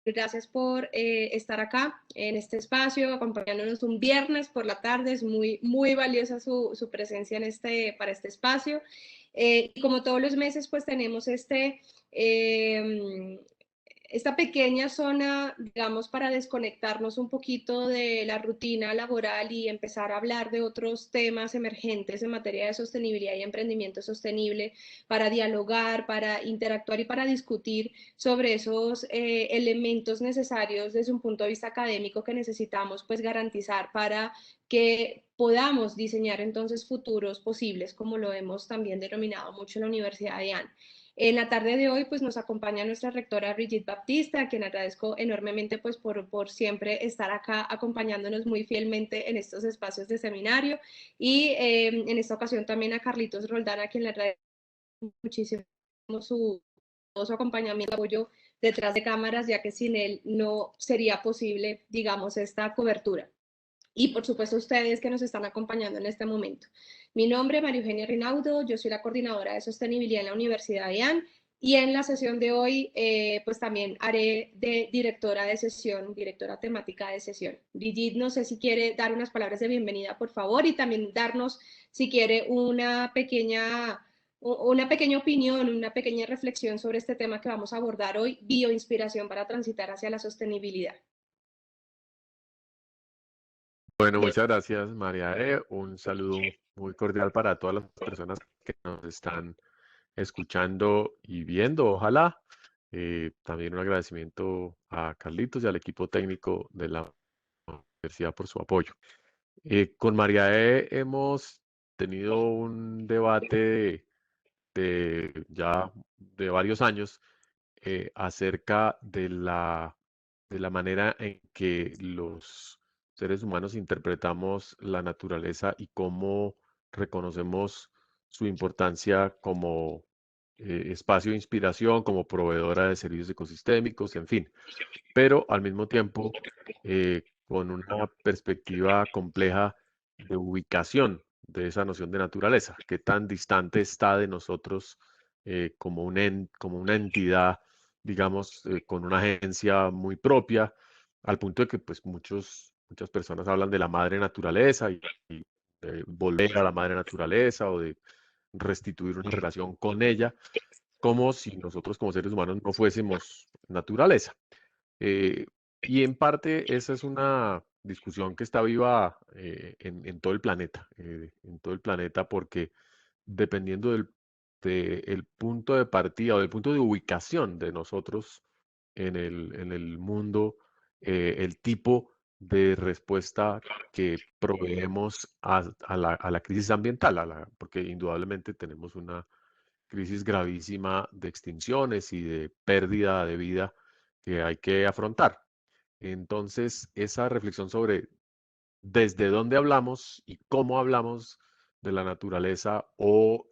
Gracias por estar acá en este espacio, acompañándonos un viernes por la tarde. Es muy valiosa su presencia para este espacio. Y como todos los meses, pues tenemos esta pequeña zona, digamos, para desconectarnos un poquito de la rutina laboral y empezar a hablar de otros temas emergentes en materia de sostenibilidad y emprendimiento sostenible, para dialogar, para interactuar y para discutir sobre esos elementos necesarios desde un punto de vista académico que necesitamos pues garantizar para que podamos diseñar entonces futuros posibles, como lo hemos también denominado mucho en la Universidad de AN. En la tarde de hoy pues nos acompaña nuestra rectora Brigitte Baptista, a quien agradezco enormemente pues por siempre estar acá acompañándonos muy fielmente en estos espacios de seminario, y en esta ocasión también a Carlitos Roldán, a quien le agradezco muchísimo todo su acompañamiento, apoyo detrás de cámaras, ya que sin él no sería posible, digamos, esta cobertura. Y por supuesto ustedes que nos están acompañando en este momento. Mi nombre es María Eugenia Rinaudo, yo soy la coordinadora de sostenibilidad en la Universidad de IAN, y en la sesión de hoy pues también haré de directora de sesión, directora temática de sesión. Brigitte, no sé si quiere dar unas palabras de bienvenida, por favor, y también darnos, si quiere, una pequeña opinión, una pequeña reflexión sobre este tema que vamos a abordar hoy, bioinspiración para transitar hacia la sostenibilidad. Bueno, muchas gracias, María E. Un saludo muy cordial para todas las personas que nos están escuchando y viendo, ojalá. También un agradecimiento a Carlitos y al equipo técnico de la universidad por su apoyo. Con María E. hemos tenido un debate ya de varios años acerca de la manera en que los seres humanos interpretamos la naturaleza y cómo reconocemos su importancia como espacio de inspiración, como proveedora de servicios ecosistémicos, en fin, pero al mismo tiempo con una perspectiva compleja de ubicación de esa noción de naturaleza, qué tan distante está de nosotros como como una entidad, digamos, con una agencia muy propia, al punto de que pues muchas personas hablan de la madre naturaleza y de volver a la madre naturaleza o de restituir una relación con ella, como si nosotros como seres humanos no fuésemos naturaleza. Eh, y en parte esa es una discusión que está viva en todo el planeta, porque dependiendo del punto de partida o del punto de ubicación de nosotros en el mundo, el tipo de respuesta que proveemos a la crisis ambiental, porque indudablemente tenemos una crisis gravísima de extinciones y de pérdida de vida que hay que afrontar. Entonces, esa reflexión sobre desde dónde hablamos y cómo hablamos de la naturaleza o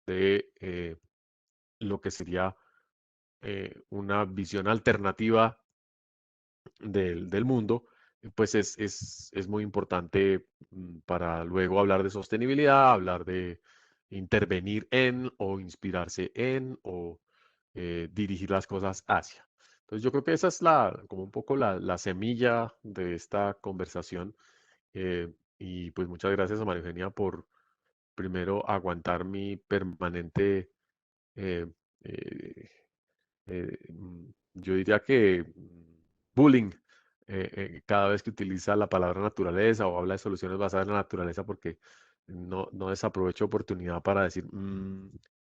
de lo que sería una visión alternativa del mundo, pues es muy importante para luego hablar de sostenibilidad, hablar de intervenir en o inspirarse en o dirigir las cosas hacia. Entonces yo creo que esa es como un poco la semilla de esta conversación. Y pues muchas gracias a María Eugenia por primero aguantar mi permanente, eh, eh, yo diría que bullying, cada vez que utiliza la palabra naturaleza o habla de soluciones basadas en la naturaleza, porque no desaprovecho oportunidad para decir,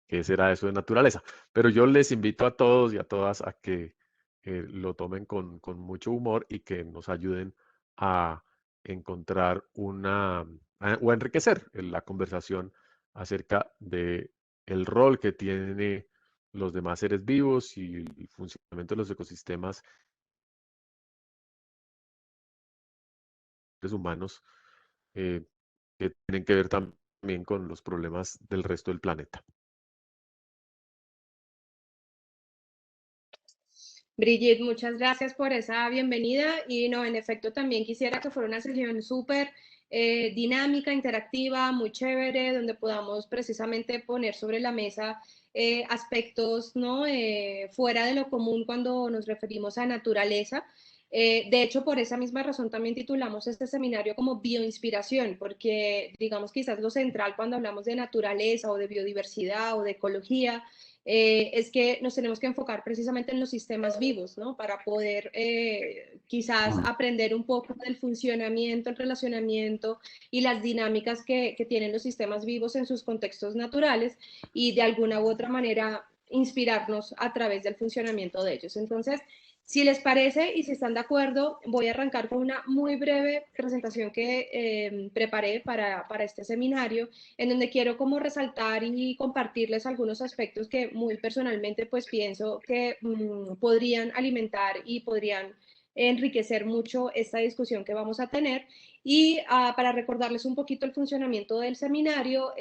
¿qué será eso de naturaleza? Pero yo les invito a todos y a todas a que lo tomen con mucho humor y que nos ayuden a encontrar o a enriquecer la conversación acerca de el rol que tiene los demás seres vivos y el funcionamiento de los ecosistemas humanos eh, que tienen que ver también con los problemas del resto del planeta. Brigitte, muchas gracias por esa bienvenida, y no, en efecto también quisiera que fuera una sesión súper dinámica, interactiva, muy chévere, donde podamos precisamente poner sobre la mesa aspectos, ¿no? Fuera de lo común cuando nos referimos a naturaleza. De hecho, por esa misma razón también titulamos este seminario como bioinspiración, porque digamos quizás lo central cuando hablamos de naturaleza o de biodiversidad o de ecología es que nos tenemos que enfocar precisamente en los sistemas vivos, ¿no? Para poder quizás aprender un poco del funcionamiento, el relacionamiento y las dinámicas que tienen los sistemas vivos en sus contextos naturales y de alguna u otra manera inspirarnos a través del funcionamiento de ellos. Entonces, si les parece y si están de acuerdo, voy a arrancar con una muy breve presentación que preparé para este seminario, en donde quiero como resaltar y compartirles algunos aspectos que muy personalmente pues pienso que podrían alimentar y podrían enriquecer mucho esta discusión que vamos a tener. Y para recordarles un poquito el funcionamiento del seminario,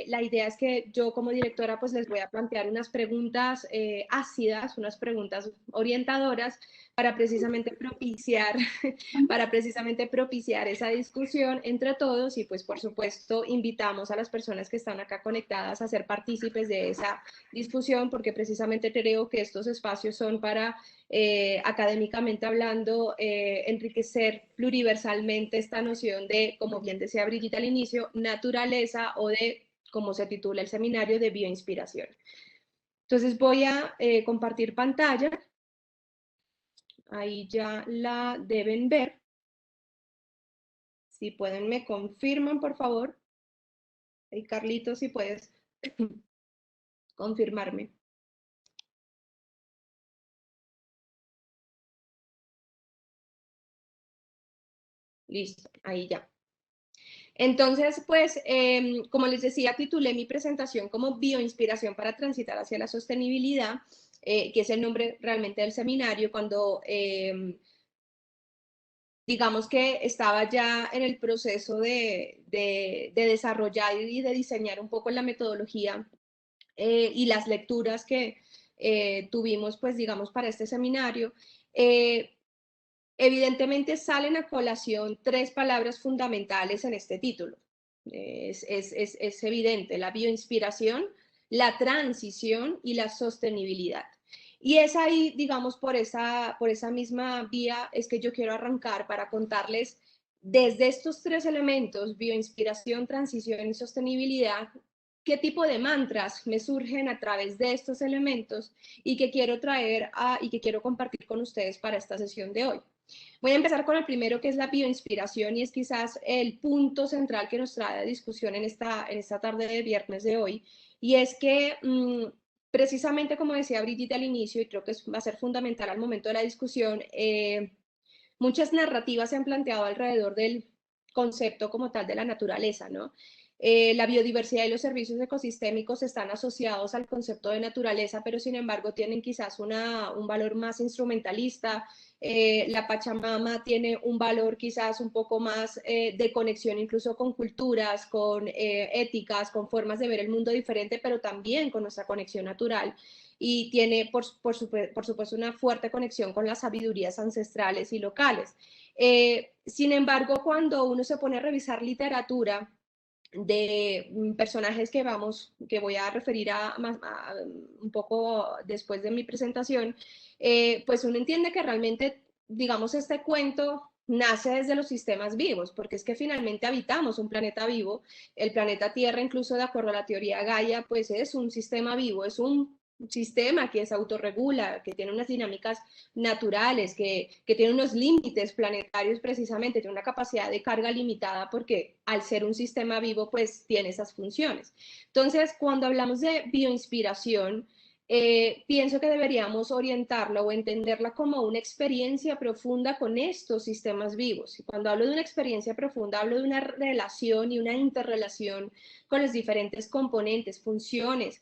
la idea es que yo como directora pues les voy a plantear unas preguntas ácidas, unas preguntas orientadoras para precisamente propiciar esa discusión entre todos y pues por supuesto invitamos a las personas que están acá conectadas a ser partícipes de esa discusión porque precisamente creo que estos espacios son para académicamente hablando, enriquecer pluriversalmente esta noción de, como bien decía Brigitte al inicio, naturaleza o de, como se titula el seminario, de bioinspiración. Entonces voy a compartir pantalla. Ahí ya la deben ver. Si pueden, me confirman, por favor. Y Carlitos, si puedes confirmarme. Listo, ahí ya. Entonces, pues, como les decía, titulé mi presentación como Bioinspiración para transitar hacia la sostenibilidad, que es el nombre realmente del seminario, cuando digamos que estaba ya en el proceso de desarrollar y de diseñar un poco la metodología y las lecturas que tuvimos, pues, digamos, para este seminario. Evidentemente salen a colación tres palabras fundamentales en este título. Es evidente, la bioinspiración, la transición y la sostenibilidad. Y es ahí, digamos, por esa misma vía es que yo quiero arrancar para contarles desde estos tres elementos, bioinspiración, transición y sostenibilidad, qué tipo de mantras me surgen a través de estos elementos y que quiero traer y que quiero compartir con ustedes para esta sesión de hoy. Voy a empezar con el primero, que es la bioinspiración, y es quizás el punto central que nos trae a discusión en esta tarde de viernes de hoy, y es que precisamente como decía Brigitte al inicio, y creo que va a ser fundamental al momento de la discusión, muchas narrativas se han planteado alrededor del concepto como tal de la naturaleza, ¿no? La biodiversidad y los servicios ecosistémicos están asociados al concepto de naturaleza, pero sin embargo tienen quizás un valor más instrumentalista. La Pachamama tiene un valor quizás un poco más de conexión incluso con culturas, con éticas, con formas de ver el mundo diferente, pero también con nuestra conexión natural. Y tiene, por supuesto, una fuerte conexión con las sabidurías ancestrales y locales. Sin embargo, cuando uno se pone a revisar literatura de personajes que voy a referir un poco después de mi presentación, pues uno entiende que realmente, digamos, este cuento nace desde los sistemas vivos, porque es que finalmente habitamos un planeta vivo, el planeta Tierra, incluso de acuerdo a la teoría Gaia, pues es un sistema vivo, es un sistema que se autorregula, que tiene unas dinámicas naturales, que tiene unos límites planetarios precisamente, tiene una capacidad de carga limitada porque al ser un sistema vivo pues tiene esas funciones. Entonces, cuando hablamos de bioinspiración, pienso que deberíamos orientarla o entenderla como una experiencia profunda con estos sistemas vivos. Y cuando hablo de una experiencia profunda, hablo de una relación y una interrelación con los diferentes componentes, funciones,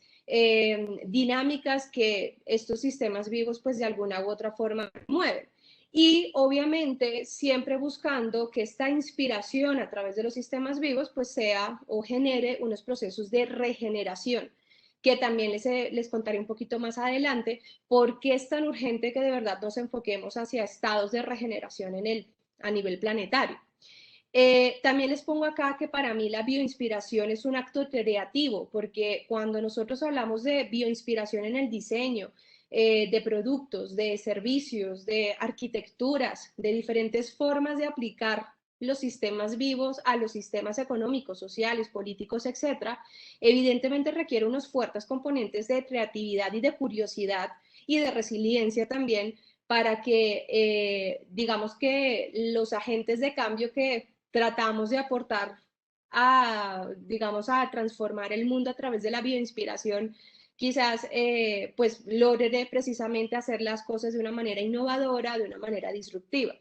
dinámicas que estos sistemas vivos pues de alguna u otra forma mueven. Y obviamente siempre buscando que esta inspiración a través de los sistemas vivos pues sea o genere unos procesos de regeneración, que también les contaré un poquito más adelante por qué es tan urgente que de verdad nos enfoquemos hacia estados de regeneración a nivel planetario. También les pongo acá que para mí la bioinspiración es un acto creativo, porque cuando nosotros hablamos de bioinspiración en el diseño, de productos, de servicios, de arquitecturas, de diferentes formas de aplicar los sistemas vivos a los sistemas económicos, sociales, políticos, etcétera, evidentemente requiere unos fuertes componentes de creatividad y de curiosidad y de resiliencia también para que, digamos que los agentes de cambio que tratamos de aportar a, digamos, a transformar el mundo a través de la bioinspiración, quizás pues logre precisamente hacer las cosas de una manera innovadora, de una manera disruptiva.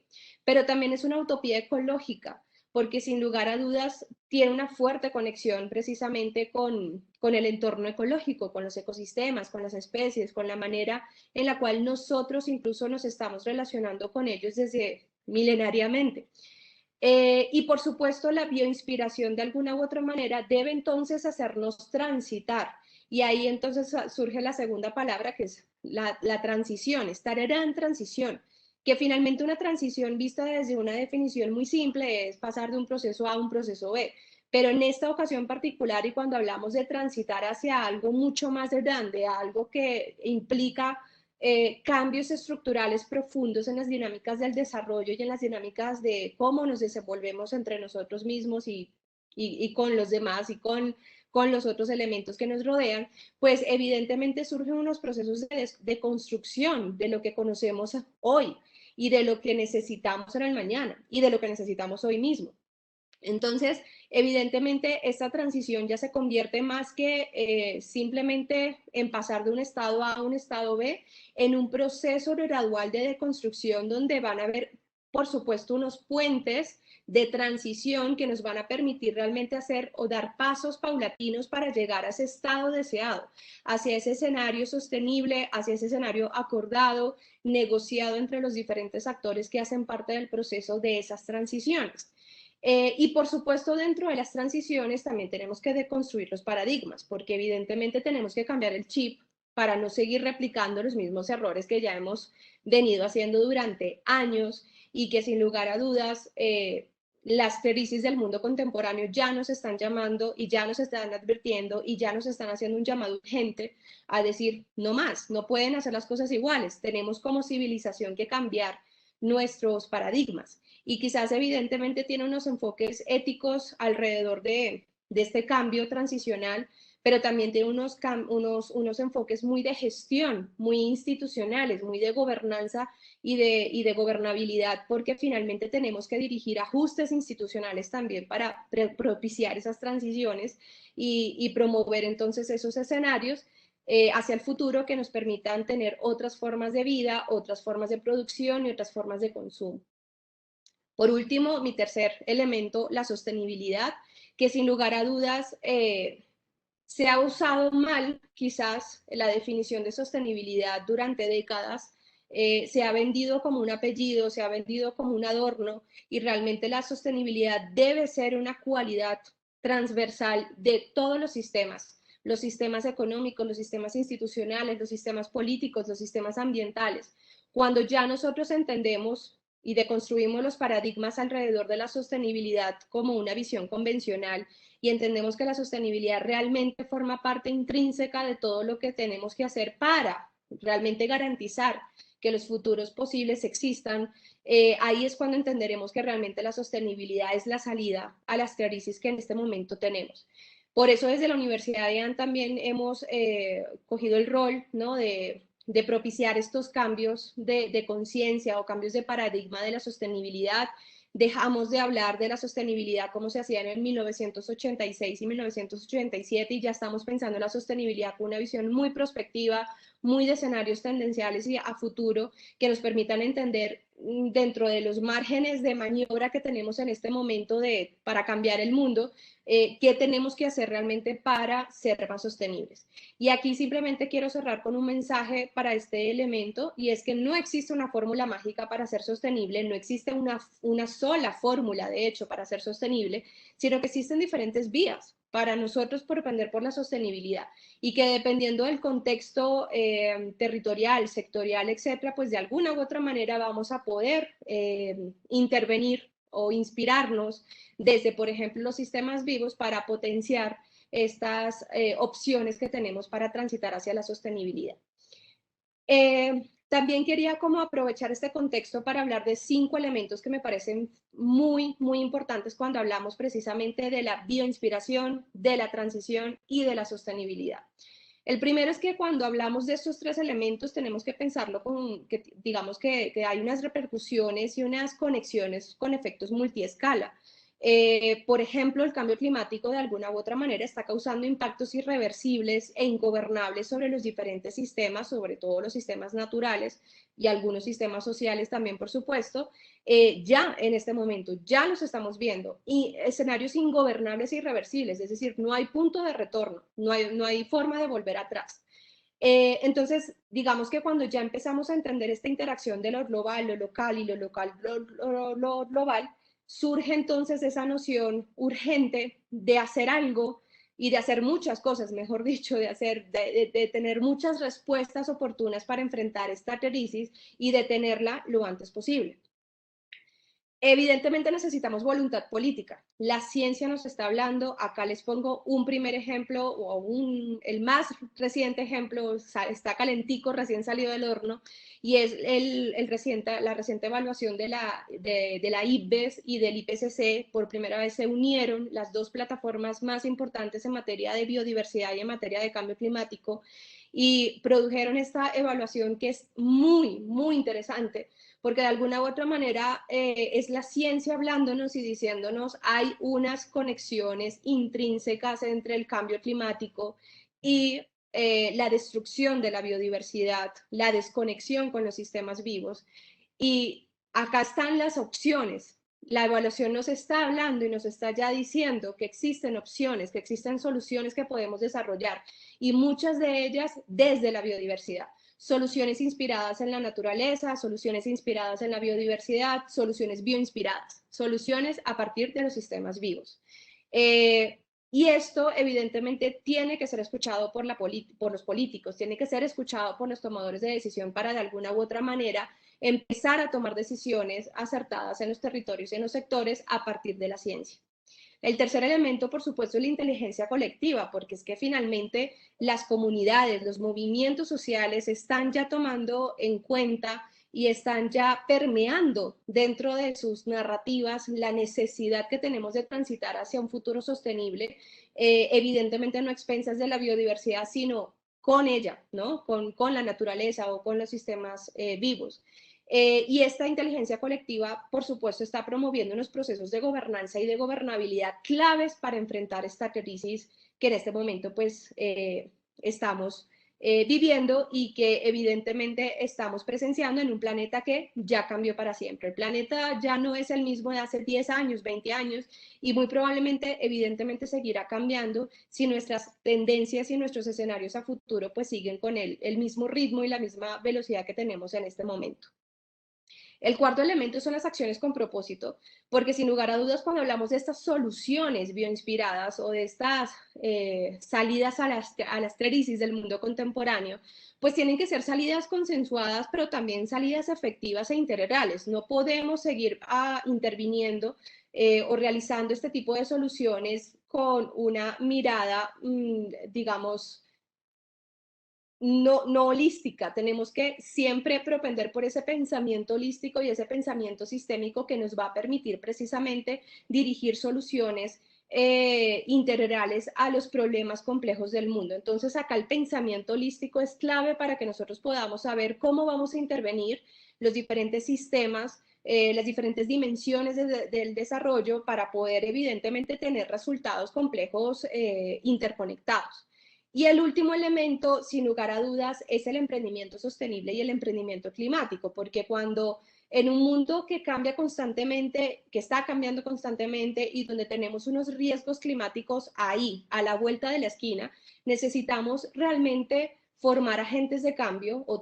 Pero también es una utopía ecológica, porque sin lugar a dudas tiene una fuerte conexión precisamente con el entorno ecológico, con los ecosistemas, con las especies, con la manera en la cual nosotros incluso nos estamos relacionando con ellos desde milenariamente. Y por supuesto, la bioinspiración de alguna u otra manera debe entonces hacernos transitar. Y ahí entonces surge la segunda palabra, que es la transición, estar en transición, que finalmente una transición vista desde una definición muy simple es pasar de un proceso A a un proceso B. Pero en esta ocasión particular y cuando hablamos de transitar hacia algo mucho más grande, algo que implica cambios estructurales profundos en las dinámicas del desarrollo y en las dinámicas de cómo nos desenvolvemos entre nosotros mismos y con los demás y con los otros elementos que nos rodean, pues evidentemente surgen unos procesos de construcción de lo que conocemos hoy y de lo que necesitamos en el mañana y de lo que necesitamos hoy mismo. Entonces, evidentemente, esta transición ya se convierte más que simplemente en pasar de un estado A a un estado B, en un proceso gradual de deconstrucción donde van a haber, por supuesto, unos puentes de transición que nos van a permitir realmente hacer o dar pasos paulatinos para llegar a ese estado deseado, hacia ese escenario sostenible, hacia ese escenario acordado, negociado entre los diferentes actores que hacen parte del proceso de esas transiciones. Y por supuesto, dentro de las transiciones también tenemos que deconstruir los paradigmas, porque evidentemente tenemos que cambiar el chip para no seguir replicando los mismos errores que ya hemos venido haciendo durante años y que sin lugar a dudas las crisis del mundo contemporáneo ya nos están llamando y ya nos están advirtiendo y ya nos están haciendo un llamado urgente a decir no más, no pueden hacer las cosas iguales, tenemos como civilización que cambiar nuestros paradigmas y quizás evidentemente tiene unos enfoques éticos alrededor de este cambio transicional, pero también tiene unos enfoques muy de gestión, muy institucionales, muy de gobernanza y de gobernabilidad, porque finalmente tenemos que dirigir ajustes institucionales también para propiciar esas transiciones y promover entonces esos escenarios hacia el futuro que nos permitan tener otras formas de vida, otras formas de producción y otras formas de consumo. Por último, mi tercer elemento, la sostenibilidad, que sin lugar a dudas se ha usado mal quizás la definición de sostenibilidad durante décadas, se ha vendido como un apellido, se ha vendido como un adorno y realmente la sostenibilidad debe ser una cualidad transversal de todos los sistemas económicos, los sistemas institucionales, los sistemas políticos, los sistemas ambientales. Cuando ya nosotros entendemos y deconstruimos los paradigmas alrededor de la sostenibilidad como una visión convencional y entendemos que la sostenibilidad realmente forma parte intrínseca de todo lo que tenemos que hacer para realmente garantizar que los futuros posibles existan, ahí es cuando entenderemos que realmente la sostenibilidad es la salida a las crisis que en este momento tenemos. Por eso desde la Universidad de AN también hemos cogido el rol, ¿no?, de propiciar estos cambios de conciencia o cambios de paradigma de la sostenibilidad. Dejamos de hablar de la sostenibilidad como se hacía en el 1986 y 1987 y ya estamos pensando en la sostenibilidad con una visión muy prospectiva, muy de escenarios tendenciales y a futuro que nos permitan entender dentro de los márgenes de maniobra que tenemos en este momento para cambiar el mundo, qué tenemos que hacer realmente para ser más sostenibles. Y aquí simplemente quiero cerrar con un mensaje para este elemento y es que no existe una fórmula mágica para ser sostenible, no existe una sola fórmula de hecho para ser sostenible, sino que existen diferentes vías para nosotros propender por la sostenibilidad y que dependiendo del contexto territorial, sectorial, etcétera, pues de alguna u otra manera vamos a poder intervenir o inspirarnos desde, por ejemplo, los sistemas vivos para potenciar estas opciones que tenemos para transitar hacia la sostenibilidad. También quería como aprovechar este contexto para hablar de 5 elementos que me parecen muy, muy importantes cuando hablamos precisamente de la bioinspiración, de la transición y de la sostenibilidad. El primero es que cuando hablamos de estos 3 elementos tenemos que pensarlo con que digamos que hay unas repercusiones y unas conexiones con efectos multiescala. Por ejemplo, el cambio climático de alguna u otra manera está causando impactos irreversibles e ingobernables sobre los diferentes sistemas, sobre todo los sistemas naturales y algunos sistemas sociales también, por supuesto. Ya en este momento, ya los estamos viendo, y escenarios ingobernables e irreversibles, es decir, no hay punto de retorno, no hay forma de volver atrás. Entonces, digamos que cuando ya empezamos a entender esta interacción de lo global, lo local y lo local, lo global, surge entonces esa noción urgente de hacer algo y de hacer muchas cosas, mejor dicho, de tener muchas respuestas oportunas para enfrentar esta crisis y de tenerla lo antes posible. Evidentemente necesitamos voluntad política. La ciencia nos está hablando. Acá les pongo un primer ejemplo, el más reciente ejemplo, está calentico, recién salido del horno, y es la reciente evaluación de la IPBES y del IPCC. Por primera vez se unieron las 2 plataformas más importantes en materia de biodiversidad y en materia de cambio climático, y produjeron esta evaluación que es muy, muy interesante, porque de alguna u otra manera es la ciencia hablándonos y diciéndonos hay unas conexiones intrínsecas entre el cambio climático y la destrucción de la biodiversidad, la desconexión con los sistemas vivos. Y acá están las opciones. La evaluación nos está hablando y nos está ya diciendo que existen opciones, que existen soluciones que podemos desarrollar, y muchas de ellas desde la biodiversidad. Soluciones inspiradas en la naturaleza, soluciones inspiradas en la biodiversidad, soluciones bioinspiradas, soluciones a partir de los sistemas vivos. Y esto evidentemente tiene que ser escuchado por los políticos, tiene que ser escuchado por los tomadores de decisión para de alguna u otra manera empezar a tomar decisiones acertadas en los territorios y en los sectores a partir de la ciencia. El tercer elemento, por supuesto, es la inteligencia colectiva, porque es que finalmente las comunidades, los movimientos sociales están ya tomando en cuenta y están ya permeando dentro de sus narrativas la necesidad que tenemos de transitar hacia un futuro sostenible, evidentemente no a expensas de la biodiversidad, sino con ella, ¿no? Con la naturaleza o con los sistemas vivos. Y esta inteligencia colectiva, por supuesto, está promoviendo unos procesos de gobernanza y de gobernabilidad claves para enfrentar esta crisis que en este momento pues estamos viviendo y que evidentemente estamos presenciando en un planeta que ya cambió para siempre. El planeta ya no es el mismo de hace 10 años, 20 años, y muy probablemente, evidentemente, seguirá cambiando si nuestras tendencias y nuestros escenarios a futuro pues siguen con el mismo ritmo y la misma velocidad que tenemos en este momento. El cuarto elemento son las acciones con propósito, porque sin lugar a dudas cuando hablamos de estas soluciones bioinspiradas o de estas salidas a las crisis del mundo contemporáneo, pues tienen que ser salidas consensuadas, pero también salidas efectivas e integrales. No podemos seguir interviniendo o realizando este tipo de soluciones con una mirada, digamos, no holística. Tenemos que siempre propender por ese pensamiento holístico y ese pensamiento sistémico que nos va a permitir precisamente dirigir soluciones integrales a los problemas complejos del mundo. Entonces acá el pensamiento holístico es clave para que nosotros podamos saber cómo vamos a intervenir los diferentes sistemas, las diferentes dimensiones del desarrollo para poder evidentemente tener resultados complejos interconectados. Y el último elemento, sin lugar a dudas, es el emprendimiento sostenible y el emprendimiento climático, porque cuando en un mundo que cambia constantemente, que está cambiando constantemente y donde tenemos unos riesgos climáticos ahí, a la vuelta de la esquina, necesitamos realmente formar agentes de cambio o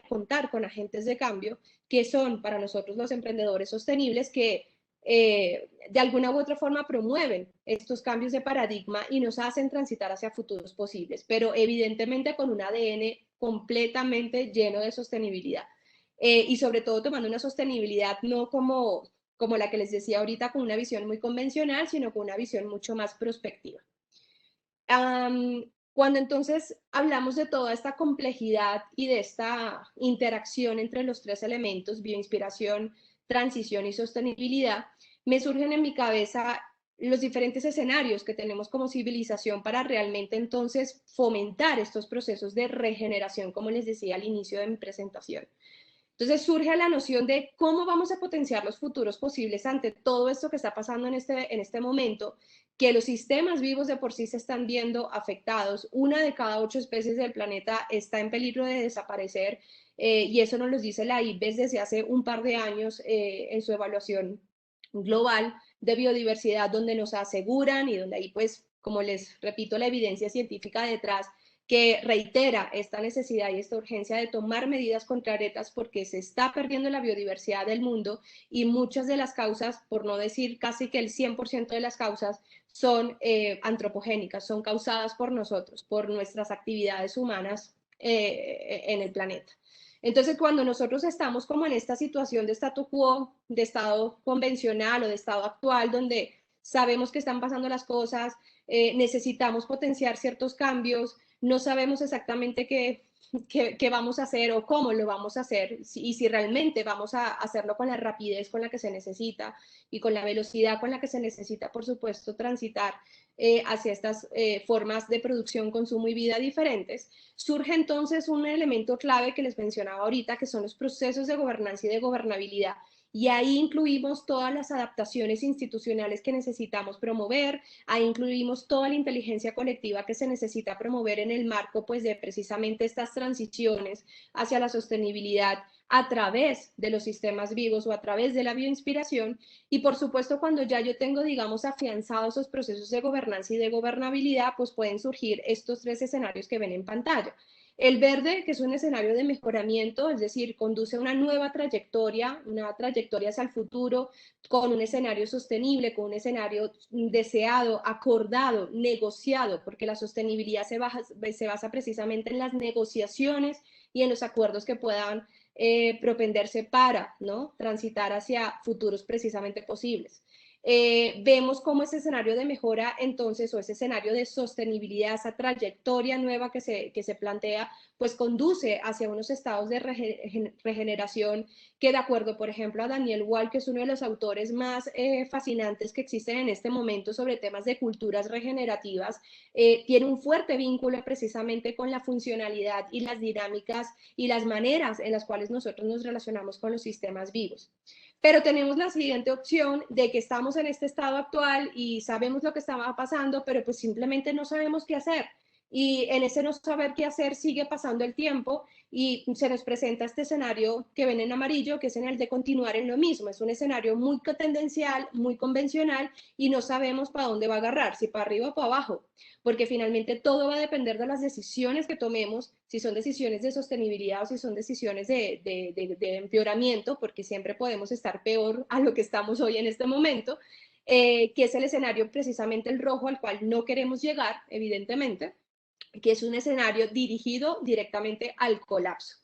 contar con agentes de cambio que son para nosotros los emprendedores sostenibles que de alguna u otra forma promueven estos cambios de paradigma y nos hacen transitar hacia futuros posibles, pero evidentemente con un ADN completamente lleno de sostenibilidad. Y sobre todo tomando una sostenibilidad no como como la que les decía ahorita, con una visión muy convencional, sino con una visión mucho más prospectiva. Cuando entonces hablamos de toda esta complejidad y de esta interacción entre los tres elementos, bioinspiración, transición y sostenibilidad, me surgen en mi cabeza los diferentes escenarios que tenemos como civilización para realmente entonces fomentar estos procesos de regeneración, como les decía al inicio de mi presentación. Entonces surge la noción de cómo vamos a potenciar los futuros posibles ante todo esto que está pasando en este momento, que los sistemas vivos de por sí se están viendo afectados. Una de cada 8 especies del planeta está en peligro de desaparecer, y eso nos lo dice la IPBES desde hace un par de años en su evaluación global de biodiversidad, donde nos aseguran y donde ahí pues, como les repito, la evidencia científica detrás que reitera esta necesidad y esta urgencia de tomar medidas concretas porque se está perdiendo la biodiversidad del mundo y muchas de las causas, por no decir casi que el 100% de las causas, son antropogénicas, son causadas por nosotros, por nuestras actividades humanas en el planeta. Entonces, cuando nosotros estamos como en esta situación de statu quo, de estado convencional o de estado actual, donde sabemos que están pasando las cosas, necesitamos potenciar ciertos cambios, no sabemos exactamente qué vamos a hacer o cómo lo vamos a hacer y si realmente vamos a hacerlo con la rapidez con la que se necesita y con la velocidad con la que se necesita, por supuesto, transitar hacia estas formas de producción, consumo y vida diferentes, surge entonces un elemento clave que les mencionaba ahorita, que son los procesos de gobernanza y de gobernabilidad. Y ahí incluimos todas las adaptaciones institucionales que necesitamos promover, ahí incluimos toda la inteligencia colectiva que se necesita promover en el marco pues, de precisamente estas transiciones hacia la sostenibilidad a través de los sistemas vivos o a través de la bioinspiración. Y por supuesto, cuando ya yo tengo, digamos, afianzados esos procesos de gobernanza y de gobernabilidad, pues pueden surgir estos tres escenarios que ven en pantalla. El verde, que es un escenario de mejoramiento, es decir, conduce a una nueva trayectoria hacia el futuro, con un escenario sostenible, con un escenario deseado, acordado, negociado, porque la sostenibilidad se basa precisamente en las negociaciones y en los acuerdos que puedan propenderse para, ¿no?, transitar hacia futuros precisamente posibles. Vemos cómo ese escenario de mejora entonces, o ese escenario de sostenibilidad, esa trayectoria nueva que se plantea, pues conduce hacia unos estados de regeneración que, de acuerdo, por ejemplo, a Daniel Wall, que es uno de los autores más fascinantes que existen en este momento sobre temas de culturas regenerativas, tiene un fuerte vínculo precisamente con la funcionalidad y las dinámicas y las maneras en las cuales nosotros nos relacionamos con los sistemas vivos. Pero tenemos la siguiente opción de que estamos en este estado actual y sabemos lo que estaba pasando, pero pues simplemente no sabemos qué hacer. Y en ese no saber qué hacer sigue pasando el tiempo y se nos presenta este escenario que ven en amarillo, que es en el de continuar en lo mismo. Es un escenario muy tendencial, muy convencional y no sabemos para dónde va a agarrar, si para arriba o para abajo, porque finalmente todo va a depender de las decisiones que tomemos, si son decisiones de sostenibilidad o si son decisiones de empeoramiento, porque siempre podemos estar peor a lo que estamos hoy en este momento, que es el escenario precisamente el rojo al cual no queremos llegar, evidentemente, que es un escenario dirigido directamente al colapso.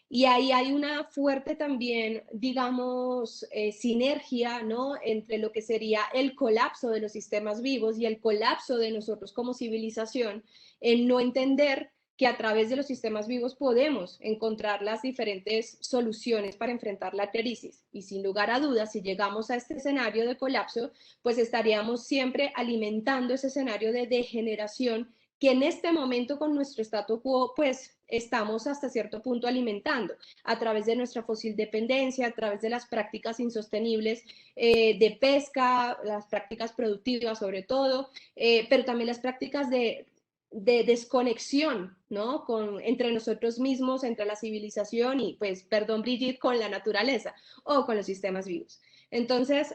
Y ahí hay una fuerte también, digamos, sinergia, ¿no?, entre lo que sería el colapso de los sistemas vivos y el colapso de nosotros como civilización, en no entender que a través de los sistemas vivos podemos encontrar las diferentes soluciones para enfrentar la crisis. Y sin lugar a dudas, si llegamos a este escenario de colapso, pues estaríamos siempre alimentando ese escenario de degeneración que en este momento con nuestro statu quo, pues estamos hasta cierto punto alimentando a través de nuestra fósil dependencia, a través de las prácticas insostenibles de pesca, las prácticas productivas sobre todo, pero también las prácticas de desconexión, ¿no?, entre nosotros mismos, entre la civilización y, pues, perdón Brigitte, con la naturaleza o con los sistemas vivos. Entonces,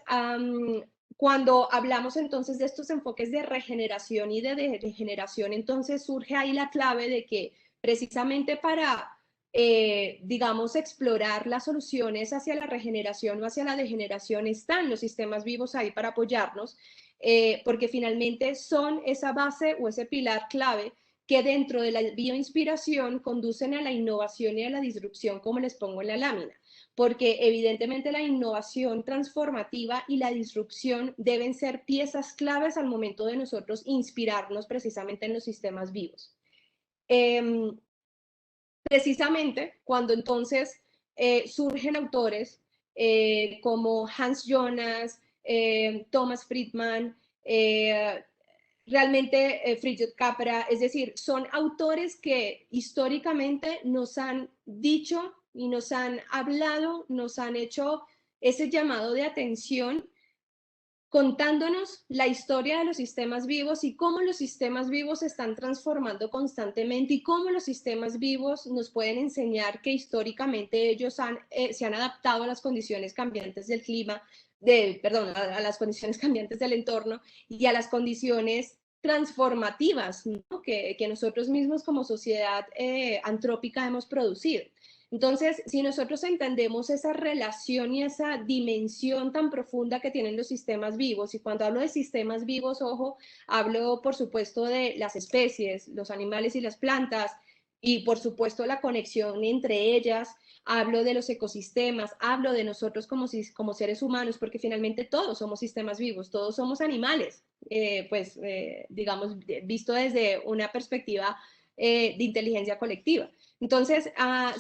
cuando hablamos entonces de estos enfoques de regeneración y de degeneración, entonces surge ahí la clave de que precisamente para, digamos, explorar las soluciones hacia la regeneración o hacia la degeneración están los sistemas vivos ahí para apoyarnos, porque finalmente son esa base o ese pilar clave que dentro de la bioinspiración conducen a la innovación y a la disrupción, como les pongo en la lámina, porque evidentemente la innovación transformativa y la disrupción deben ser piezas claves al momento de nosotros inspirarnos precisamente en los sistemas vivos. Precisamente cuando entonces surgen autores como Hans Jonas, Thomas Friedman, realmente Fritjof Capra, es decir, son autores que históricamente nos han dicho y nos han hablado, nos han hecho ese llamado de atención contándonos la historia de los sistemas vivos y cómo los sistemas vivos se están transformando constantemente y cómo los sistemas vivos nos pueden enseñar que históricamente ellos se han adaptado a las condiciones cambiantes del clima, a las condiciones cambiantes del entorno y a las condiciones transformativas, ¿no? que nosotros mismos como sociedad antrópica hemos producido. Entonces, si nosotros entendemos esa relación y esa dimensión tan profunda que tienen los sistemas vivos, y cuando hablo de sistemas vivos, ojo, hablo por supuesto de las especies, los animales y las plantas, y por supuesto la conexión entre ellas, hablo de los ecosistemas, hablo de nosotros como seres humanos, porque finalmente todos somos sistemas vivos, todos somos animales, digamos, visto desde una perspectiva de inteligencia colectiva. Entonces,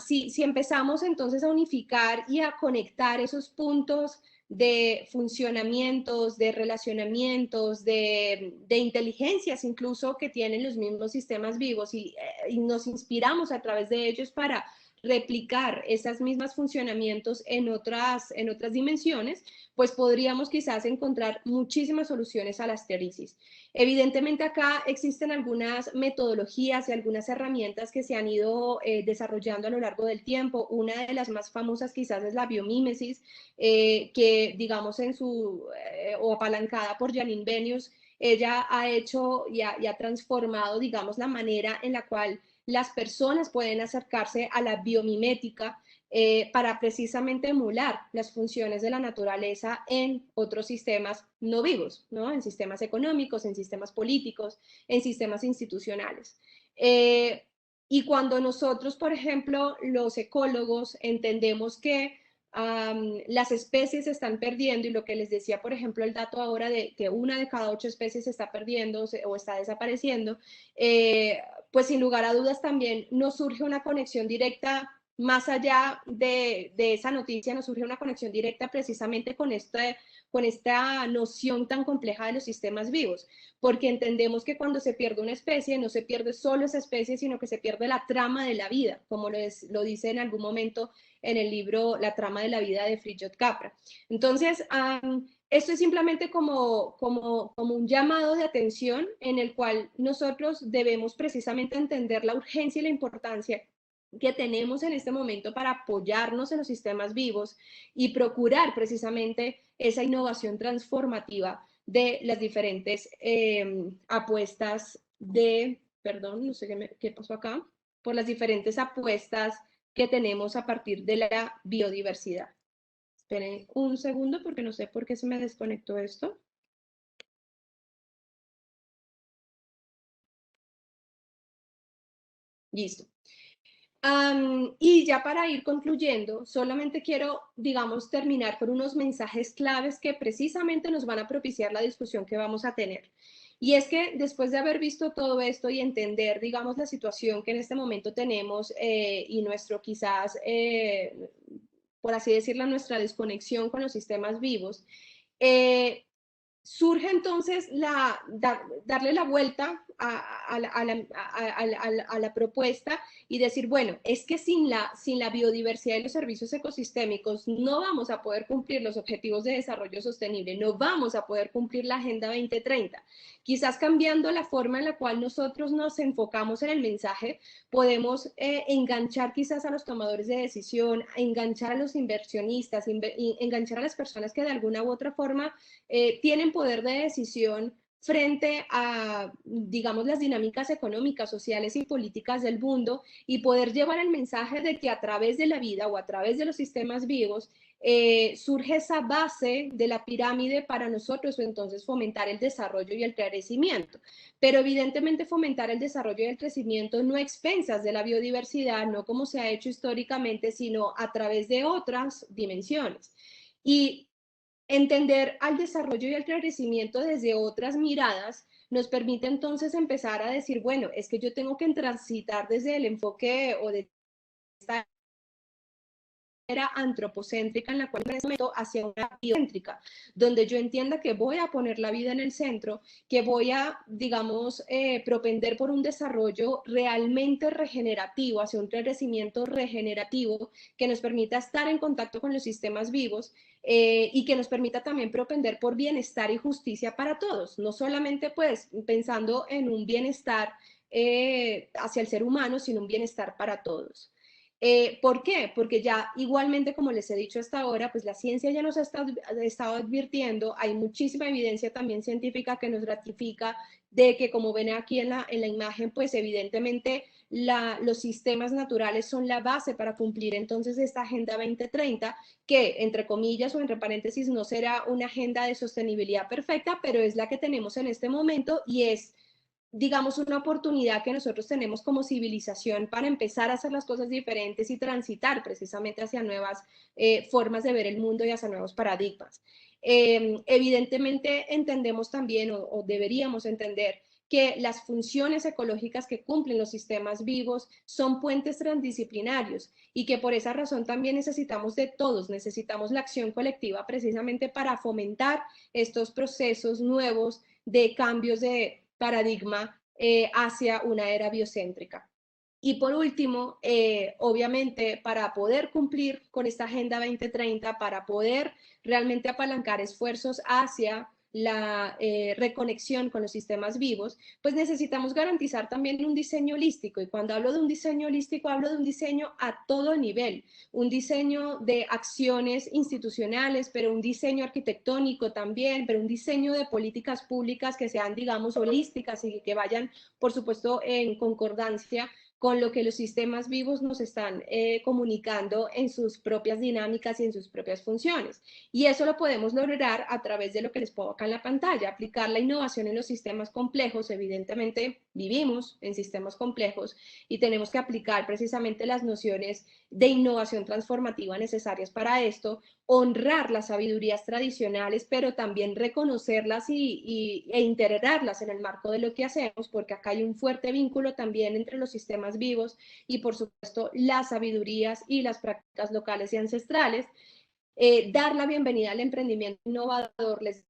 si empezamos entonces a unificar y a conectar esos puntos de funcionamientos, de relacionamientos, de inteligencias incluso que tienen los mismos sistemas vivos y nos inspiramos a través de ellos para replicar esos mismos funcionamientos en otras dimensiones, pues podríamos quizás encontrar muchísimas soluciones a la crisis. Evidentemente acá existen algunas metodologías y algunas herramientas que se han ido desarrollando a lo largo del tiempo. Una de las más famosas quizás es la biomímesis, que digamos o apalancada por Janine Benyus, ella ha hecho y ha transformado, digamos, la manera en la cual las personas pueden acercarse a la biomimética para precisamente emular las funciones de la naturaleza en otros sistemas no vivos, ¿no? En sistemas económicos, en sistemas políticos, en sistemas institucionales. Y cuando nosotros, por ejemplo, los ecólogos, entendemos que las especies se están perdiendo, y lo que les decía, por ejemplo, el dato ahora de que 1 de cada 8 especies se está perdiendo o está desapareciendo, pues sin lugar a dudas también nos surge una conexión directa, más allá de esa noticia, nos surge una conexión directa precisamente con esta noción tan compleja de los sistemas vivos, porque entendemos que cuando se pierde una especie, no se pierde solo esa especie, sino que se pierde la trama de la vida, como lo dice en algún momento en el libro La trama de la vida de Fritjof Capra. Entonces, esto es simplemente como un llamado de atención en el cual nosotros debemos precisamente entender la urgencia y la importancia que tenemos en este momento para apoyarnos en los sistemas vivos y procurar precisamente esa innovación transformativa de las diferentes apuestas perdón, no sé qué pasó acá, por las diferentes apuestas que tenemos a partir de la biodiversidad. Esperen un segundo porque no sé por qué se me desconectó esto. Listo. Y ya para ir concluyendo, solamente quiero, digamos, terminar con unos mensajes claves que precisamente nos van a propiciar la discusión que vamos a tener. Y es que después de haber visto todo esto y entender, digamos, la situación que en este momento tenemos y nuestro quizás, por así decirlo, nuestra desconexión con los sistemas vivos, surge entonces darle la vuelta a la propuesta y decir, bueno, es que sin la biodiversidad y los servicios ecosistémicos no vamos a poder cumplir los objetivos de desarrollo sostenible, no vamos a poder cumplir la Agenda 2030. Quizás cambiando la forma en la cual nosotros nos enfocamos en el mensaje, podemos enganchar quizás a los tomadores de decisión, enganchar a los inversionistas, enganchar a las personas que de alguna u otra forma tienen poder de decisión frente a, digamos, las dinámicas económicas, sociales y políticas del mundo y poder llevar el mensaje de que a través de la vida o a través de los sistemas vivos surge esa base de la pirámide para nosotros, o entonces fomentar el desarrollo y el crecimiento. Pero evidentemente fomentar el desarrollo y el crecimiento no a expensas de la biodiversidad, no como se ha hecho históricamente, sino a través de otras dimensiones. Y entender al desarrollo y al crecimiento desde otras miradas nos permite entonces empezar a decir, bueno, es que yo tengo que transitar desde el enfoque o de esta era antropocéntrica en la cual me meto hacia una biocéntrica, donde yo entienda que voy a poner la vida en el centro, que voy a, digamos, propender por un desarrollo realmente regenerativo, hacia un crecimiento regenerativo que nos permita estar en contacto con los sistemas vivos y que nos permita también propender por bienestar y justicia para todos, no solamente pues pensando en un bienestar hacia el ser humano, sino un bienestar para todos. ¿Por qué? Porque ya igualmente, como les he dicho hasta ahora, pues la ciencia ya nos ha estado advirtiendo, hay muchísima evidencia también científica que nos ratifica de que, como ven aquí en la imagen, pues evidentemente los sistemas naturales son la base para cumplir entonces esta Agenda 2030, que entre comillas o entre paréntesis no será una agenda de sostenibilidad perfecta, pero es la que tenemos en este momento y es, digamos, una oportunidad que nosotros tenemos como civilización para empezar a hacer las cosas diferentes y transitar precisamente hacia nuevas formas de ver el mundo y hacia nuevos paradigmas. Evidentemente entendemos también o deberíamos entender que las funciones ecológicas que cumplen los sistemas vivos son puentes transdisciplinarios y que por esa razón también necesitamos de todos, necesitamos la acción colectiva precisamente para fomentar estos procesos nuevos de cambios de paradigma hacia una era biocéntrica. Y por último, obviamente, para poder cumplir con esta Agenda 2030, para poder realmente apalancar esfuerzos hacia la reconexión con los sistemas vivos, pues necesitamos garantizar también un diseño holístico. Y cuando hablo de un diseño holístico, hablo de un diseño a todo nivel, un diseño de acciones institucionales, pero un diseño arquitectónico también, pero un diseño de políticas públicas que sean, digamos, holísticas y que vayan, por supuesto, en concordancia con lo que los sistemas vivos nos están comunicando en sus propias dinámicas y en sus propias funciones. Y eso lo podemos lograr a través de lo que les pongo acá en la pantalla, aplicar la innovación en los sistemas complejos. Evidentemente, vivimos en sistemas complejos y tenemos que aplicar precisamente las nociones de innovación transformativa necesarias para esto, honrar las sabidurías tradicionales, pero también reconocerlas e integrarlas en el marco de lo que hacemos, porque acá hay un fuerte vínculo también entre los sistemas vivos y, por supuesto, las sabidurías y las prácticas locales y ancestrales. Dar la bienvenida al emprendimiento innovador, les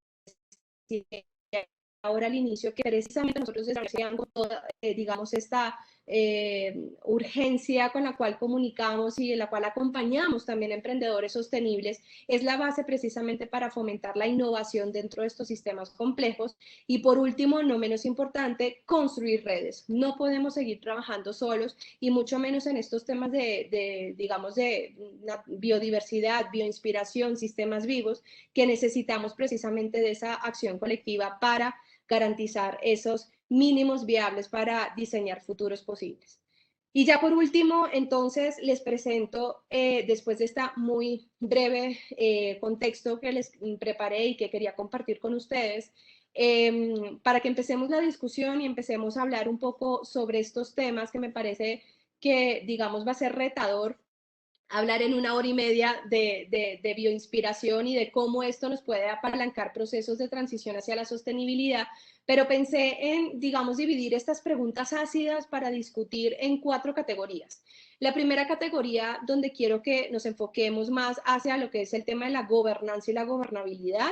decía ahora al inicio que precisamente nosotros desarrollamos toda, digamos, esta urgencia con la cual comunicamos y en la cual acompañamos también a emprendedores sostenibles, es la base precisamente para fomentar la innovación dentro de estos sistemas complejos. Y por último, no menos importante, construir redes. No podemos seguir trabajando solos y mucho menos en estos temas digamos, de biodiversidad, bioinspiración, sistemas vivos, que necesitamos precisamente de esa acción colectiva para garantizar esos mínimos viables para diseñar futuros posibles. Y ya por último, entonces les presento, después de esta muy breve contexto que les preparé y que quería compartir con ustedes, para que empecemos la discusión y empecemos a hablar un poco sobre estos temas que me parece que, digamos, va a ser retador hablar en 1 hora y media de bioinspiración y de cómo esto nos puede apalancar procesos de transición hacia la sostenibilidad, pero pensé en, digamos, dividir estas preguntas ácidas para discutir en 4 categorías. La primera categoría, donde quiero que nos enfoquemos más hacia lo que es el tema de la gobernanza y la gobernabilidad,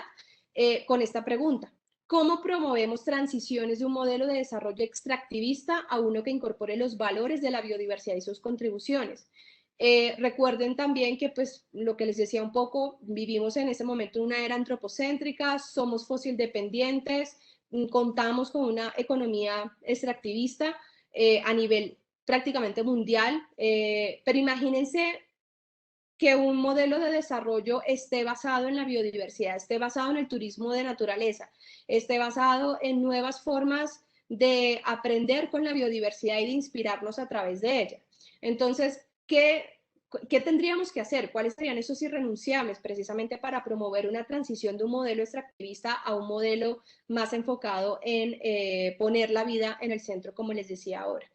con esta pregunta. ¿Cómo promovemos transiciones de un modelo de desarrollo extractivista a uno que incorpore los valores de la biodiversidad y sus contribuciones? Recuerden también que, pues, lo que les decía un poco, vivimos en este momento una era antropocéntrica, somos fósil dependientes, contamos con una economía extractivista a nivel prácticamente mundial, pero imagínense que un modelo de desarrollo esté basado en la biodiversidad, esté basado en el turismo de naturaleza, esté basado en nuevas formas de aprender con la biodiversidad y de inspirarnos a través de ella. Entonces, ¿qué tendríamos que hacer? ¿Cuáles serían esos irrenunciables precisamente para promover una transición de un modelo extractivista a un modelo más enfocado en poner la vida en el centro, como les decía ahora?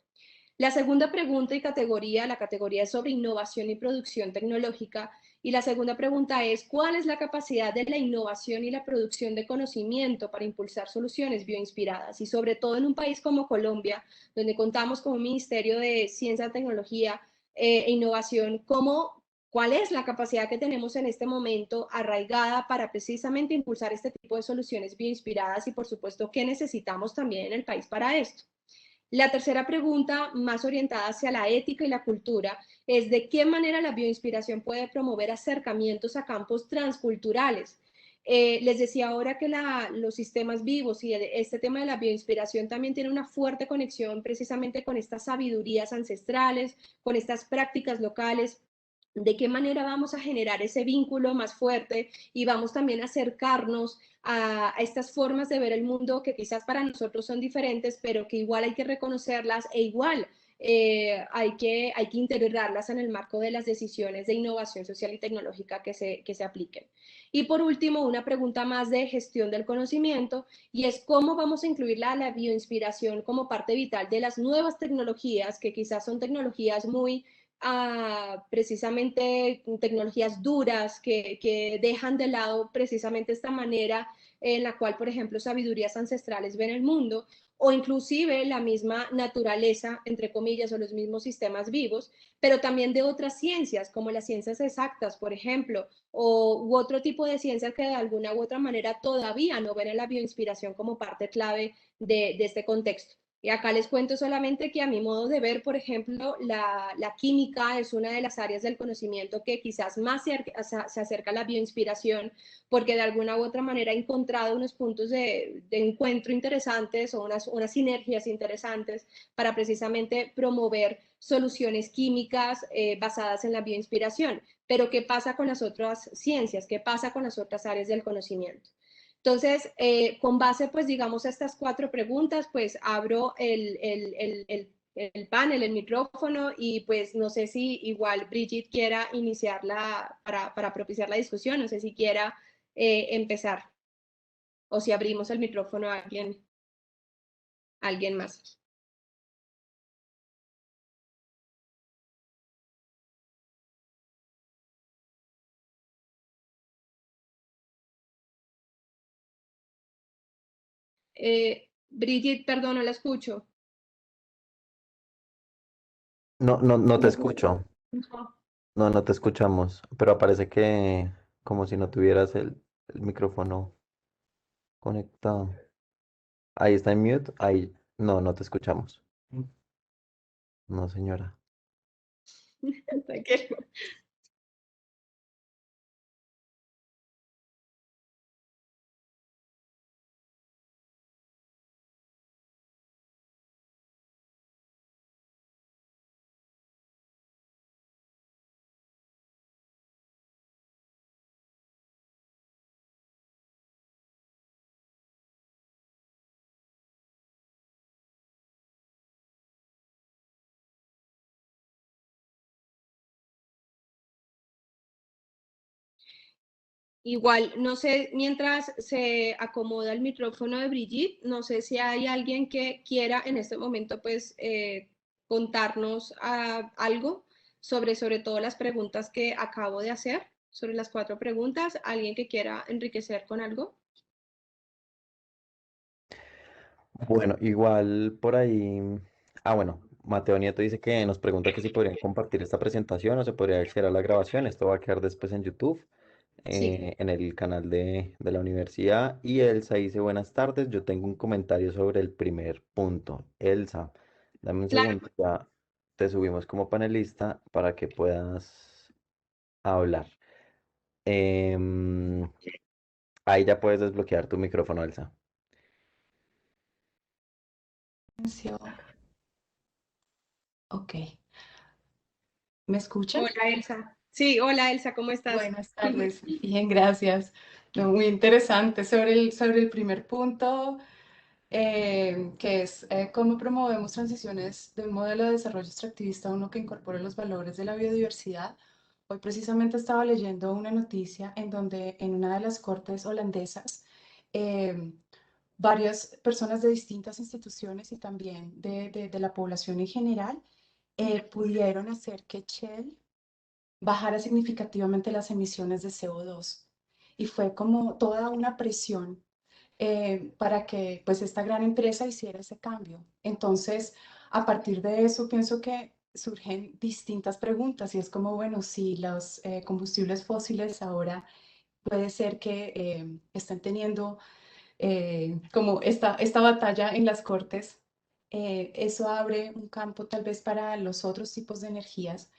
La segunda pregunta y categoría, la categoría es sobre innovación y producción tecnológica. Y la segunda pregunta es, ¿cuál es la capacidad de la innovación y la producción de conocimiento para impulsar soluciones bioinspiradas? Y sobre todo en un país como Colombia, donde contamos con un Ministerio de Ciencia, Tecnología e Innovación, ¿cuál es la capacidad que tenemos en este momento arraigada para precisamente impulsar este tipo de soluciones bioinspiradas? Y por supuesto, ¿qué necesitamos también en el país para esto? La tercera pregunta, más orientada hacia la ética y la cultura, es de qué manera la bioinspiración puede promover acercamientos a campos transculturales. Les decía ahora que los sistemas vivos y este tema de la bioinspiración también tiene una fuerte conexión precisamente con estas sabidurías ancestrales, con estas prácticas locales. ¿De qué manera vamos a generar ese vínculo más fuerte y vamos también a acercarnos a estas formas de ver el mundo que quizás para nosotros son diferentes, pero que igual hay que reconocerlas e igual hay que integrarlas en el marco de las decisiones de innovación social y tecnológica que se apliquen? Y por último, una pregunta más de gestión del conocimiento, y es cómo vamos a incluir la bioinspiración como parte vital de las nuevas tecnologías, que quizás son tecnologías muy precisamente tecnologías duras que dejan de lado precisamente esta manera en la cual, por ejemplo, sabidurías ancestrales ven el mundo, o inclusive la misma naturaleza, entre comillas, o los mismos sistemas vivos, pero también de otras ciencias, como las ciencias exactas, por ejemplo, u otro tipo de ciencias que de alguna u otra manera todavía no ven en la bioinspiración como parte clave de este contexto. Y acá les cuento solamente que a mi modo de ver, por ejemplo, la química es una de las áreas del conocimiento que quizás más se acerca a la bioinspiración, porque de alguna u otra manera ha encontrado unos puntos de encuentro interesantes o unas sinergias interesantes para precisamente promover soluciones químicas basadas en la bioinspiración. Pero ¿qué pasa con las otras ciencias? ¿Qué pasa con las otras áreas del conocimiento? Entonces, con base, pues, digamos, a estas cuatro preguntas, pues abro el panel, el micrófono, y pues no sé si igual Brigitte quiera iniciarla para propiciar la discusión, no sé si quiera empezar o si abrimos el micrófono a alguien más. Brigitte, perdón, no la escucho. No, no, no te escucho. No, no te escuchamos. Pero parece que como si no tuvieras el micrófono conectado. Ahí está en mute. Ahí. No, no te escuchamos. No, señora. Igual, no sé, mientras se acomoda el micrófono de Brigitte, no sé si hay alguien que quiera en este momento, pues, contarnos algo sobre todo las preguntas que acabo de hacer, sobre las cuatro preguntas. ¿Alguien que quiera enriquecer con algo? Bueno, igual por ahí. Ah, bueno, Mateo Nieto dice que nos pregunta que si podrían compartir esta presentación o se podría acceder a la grabación. Esto va a quedar después en YouTube, Sí, en el canal de la universidad. Y Elsa dice, buenas tardes, yo tengo un comentario sobre el primer punto. Elsa, dame un claro. segundo, ya te subimos como panelista para que puedas hablar. Em, Ahí ya puedes desbloquear tu micrófono, Elsa. Ok. ¿Me escuchan? Hola, Elsa. Sí, hola Elsa, ¿cómo estás? Buenas tardes, bien, gracias. No, muy interesante sobre el primer punto, que es cómo promovemos transiciones de un modelo de desarrollo extractivista a uno que incorpore los valores de la biodiversidad. Hoy precisamente estaba leyendo una noticia en donde en una de las cortes holandesas, eh, varias personas de distintas instituciones y también de la población en general pudieron hacer que Shell bajara significativamente las emisiones de CO2. Y fue como toda una presión para que pues esta gran empresa hiciera ese cambio. Entonces, a partir de eso, pienso que surgen distintas preguntas y es como, bueno, si los combustibles fósiles ahora puede ser que estén teniendo como esta batalla en las cortes, eso abre un campo tal vez para los otros tipos de energías.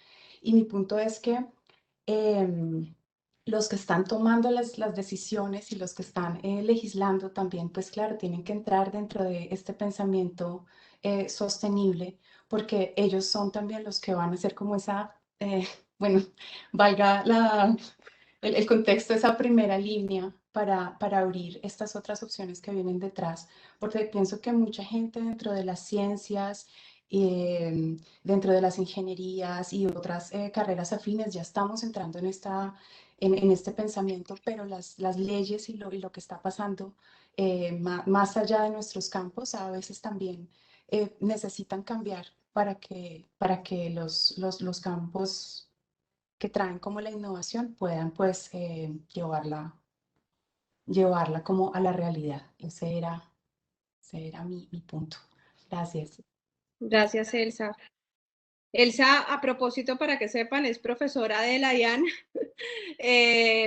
Y mi punto es que em, los que están tomando las decisiones y los que están legislando también, pues claro, tienen que entrar dentro de este pensamiento sostenible, porque ellos son también los que van a ser como esa, bueno, valga el contexto, esa primera línea para abrir estas otras opciones que vienen detrás, porque pienso que mucha gente dentro de las ciencias, dentro de las ingenierías y otras carreras afines ya estamos entrando en este pensamiento, pero las leyes y lo que está pasando más allá de nuestros campos a veces también necesitan cambiar para que los campos que traen como la innovación puedan pues llevarla como a la realidad. Ese era mi punto. Gracias. Gracias, Elsa. Elsa, a propósito, para que sepan, es profesora de la IAN,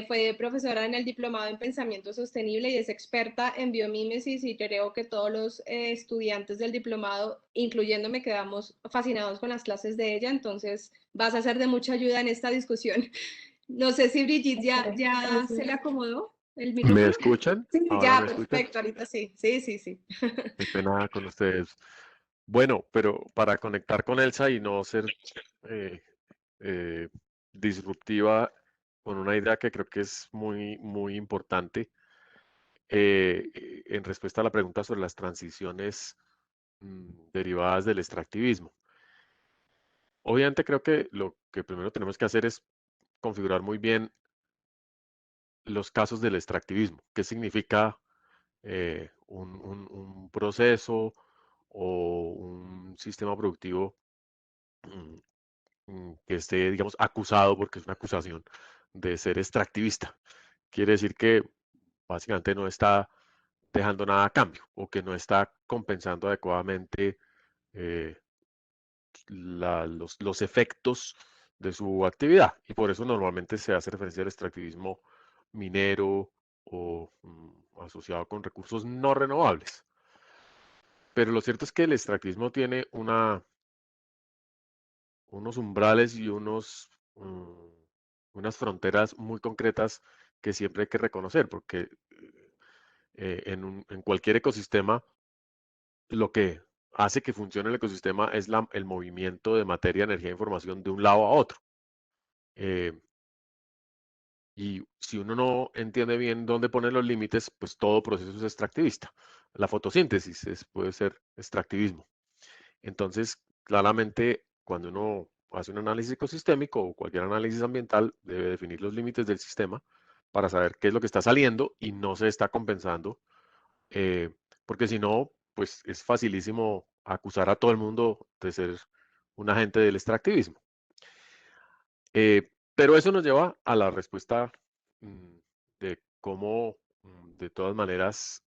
fue profesora en el Diplomado en Pensamiento Sostenible y es experta en biomímesis y creo que todos los estudiantes del diplomado, incluyéndome, quedamos fascinados con las clases de ella, entonces vas a ser de mucha ayuda en esta discusión. No sé si Brigitte ya se le acomodó el ¿Me micrófono. escuchan? Sí, ¿Ahora ya, me escuchan? perfecto, ahorita sí, sí. Qué pena con ustedes. Bueno, pero para conectar con Elsa y no ser eh, eh, disruptiva con una idea que creo que es muy, muy importante, en respuesta a la pregunta sobre las transiciones derivadas del extractivismo. Obviamente creo que lo que primero tenemos que hacer es configurar muy bien los casos del extractivismo. ¿Qué significa un proceso o un sistema productivo mm, que esté, digamos, acusado, porque es una acusación, de ser extractivista? Quiere decir que básicamente no está dejando nada a cambio o que no está compensando adecuadamente eh, los efectos de su actividad. Y por eso normalmente se hace referencia al extractivismo minero o asociado con recursos no renovables. Pero lo cierto es que el extractivismo tiene unos umbrales y unas fronteras muy concretas que siempre hay que reconocer, porque en cualquier ecosistema lo que hace que funcione el ecosistema es el movimiento de materia, energía e información de un lado a otro. Eh, y si uno no entiende bien dónde poner los límites, pues todo proceso es extractivista. La fotosíntesis puede ser extractivismo. Entonces, claramente, cuando uno hace un análisis ecosistémico o cualquier análisis ambiental, debe definir los límites del sistema para saber qué es lo que está saliendo y no se está compensando, porque si no, pues es facilísimo acusar a todo el mundo de ser un agente del extractivismo. Pero eso nos lleva a la respuesta de cómo, de todas maneras,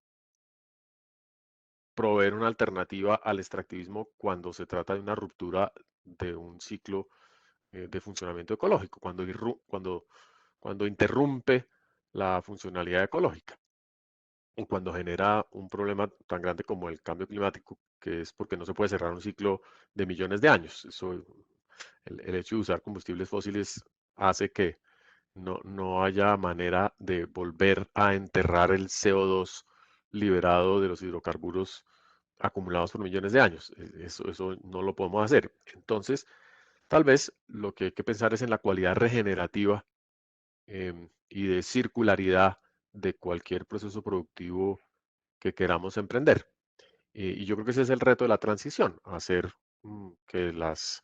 proveer una alternativa al extractivismo cuando se trata de una ruptura de un ciclo de funcionamiento ecológico, cuando interrumpe la funcionalidad ecológica o cuando genera un problema tan grande como el cambio climático, que es porque no se puede cerrar un ciclo de millones de años. El hecho de usar combustibles fósiles hace que no haya manera de volver a enterrar el CO2 liberado de los hidrocarburos acumulados por millones de años. Eso no lo podemos hacer. Entonces, Tal vez lo que hay que pensar es en la cualidad regenerativa y de circularidad de cualquier proceso productivo que queramos emprender. Y yo creo que ese es el reto de la transición, hacer que las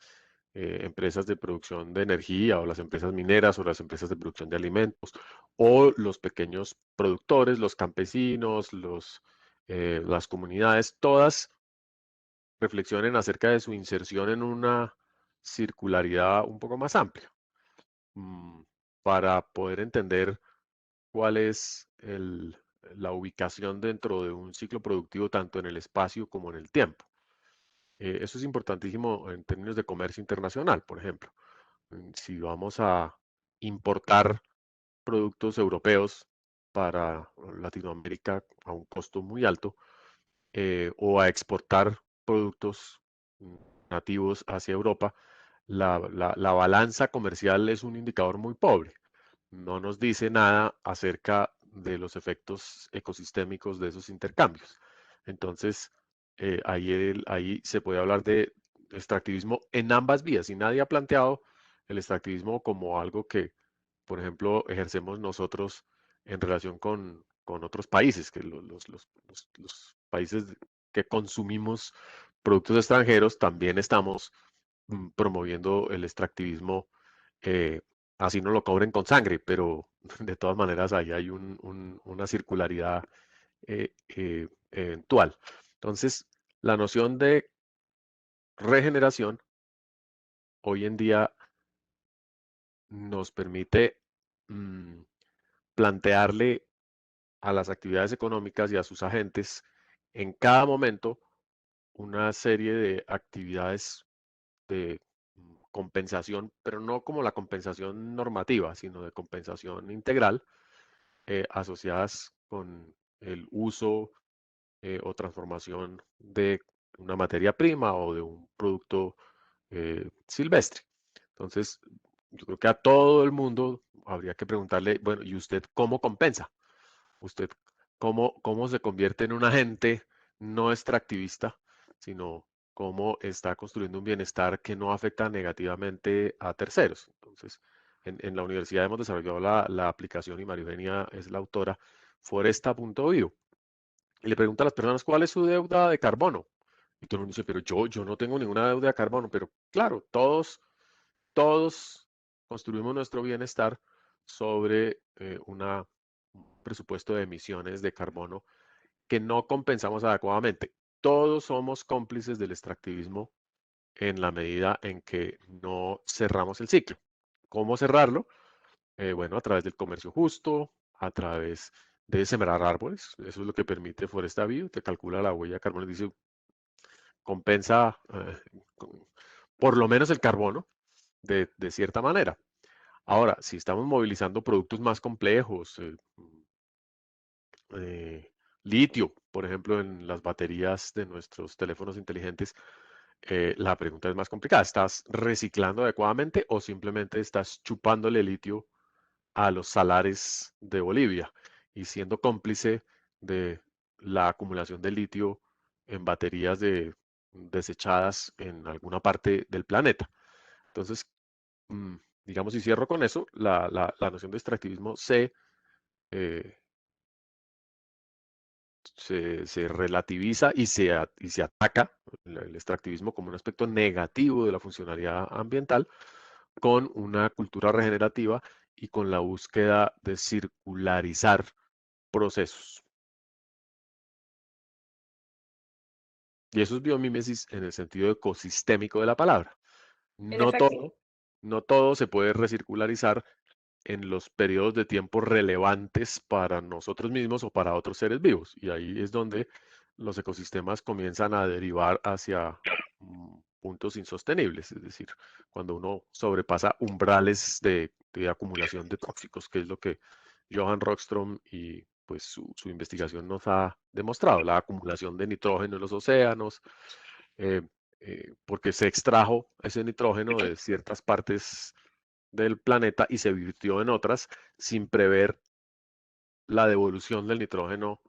empresas de producción de energía o las empresas mineras o las empresas de producción de alimentos o los pequeños productores, los campesinos, las comunidades, todas reflexionen acerca de su inserción en una circularidad un poco más amplia, mm, para poder entender cuál es la ubicación dentro de un ciclo productivo tanto en el espacio como en el tiempo. Eso es importantísimo en términos de comercio internacional, por ejemplo. Si vamos a importar productos europeos para Latinoamérica a un costo muy alto, o a exportar productos mm, nativos hacia Europa, la balanza comercial es un indicador muy pobre. No nos dice nada acerca de los efectos ecosistémicos de esos intercambios. Entonces, ahí se puede hablar de extractivismo en ambas vías y nadie ha planteado el extractivismo como algo que, por ejemplo, ejercemos nosotros en relación con otros países, que los países que consumimos productos extranjeros también estamos promoviendo el extractivismo, eh, así no lo cobren con sangre, pero de todas maneras ahí hay una circularidad eventual. Entonces, la noción de regeneración hoy en día nos permite plantearle a las actividades económicas y a sus agentes en cada momento una serie de actividades de compensación, pero no como la compensación normativa, sino de compensación integral, asociadas con el uso o transformación de una materia prima o de un producto silvestre. Entonces, yo creo que a todo el mundo habría que preguntarle, bueno, ¿y usted cómo compensa? ¿Usted cómo se convierte en un agente no extractivista, sino cómo está construyendo un bienestar que no afecta negativamente a terceros? Entonces, en la universidad hemos desarrollado la aplicación, y María Eugenia es la autora, Foresta.bio. Y le pregunta a las personas cuál es su deuda de carbono. Y todo el mundo dice, pero yo no tengo ninguna deuda de carbono. Pero claro, todos construimos nuestro bienestar sobre un presupuesto de emisiones de carbono que no compensamos adecuadamente. Todos somos cómplices del extractivismo en la medida en que no cerramos el ciclo. ¿Cómo cerrarlo? Bueno, a través del comercio justo, a través de sembrar árboles. Eso es lo que permite Foresta Bio, te calcula la huella de carbono, dice, compensa por lo menos el carbono de cierta manera. Ahora, si estamos movilizando productos más complejos, litio, por ejemplo, en las baterías de nuestros teléfonos inteligentes, la pregunta es más complicada. ¿Estás reciclando adecuadamente o simplemente estás chupándole litio a los salares de Bolivia y siendo cómplice de la acumulación de litio en baterías desechadas en alguna parte del planeta? Entonces, mm, digamos, y cierro con eso, la noción de extractivismo eh, se relativiza y se ataca el extractivismo como un aspecto negativo de la funcionalidad ambiental con una cultura regenerativa y con la búsqueda de circularizar procesos. Y eso es biomímesis en el sentido ecosistémico de la palabra. En No efecto. todo, no todo se puede recircularizar en los periodos de tiempo relevantes para nosotros mismos o para otros seres vivos. Y ahí es donde los ecosistemas comienzan a derivar hacia puntos insostenibles. Es decir, cuando uno sobrepasa umbrales de acumulación de tóxicos, que es lo que Johan Rockström y pues su investigación nos ha demostrado, la acumulación de nitrógeno en los océanos, eh, porque se extrajo ese nitrógeno de ciertas partes del planeta y se virtió en otras sin prever la devolución del nitrógeno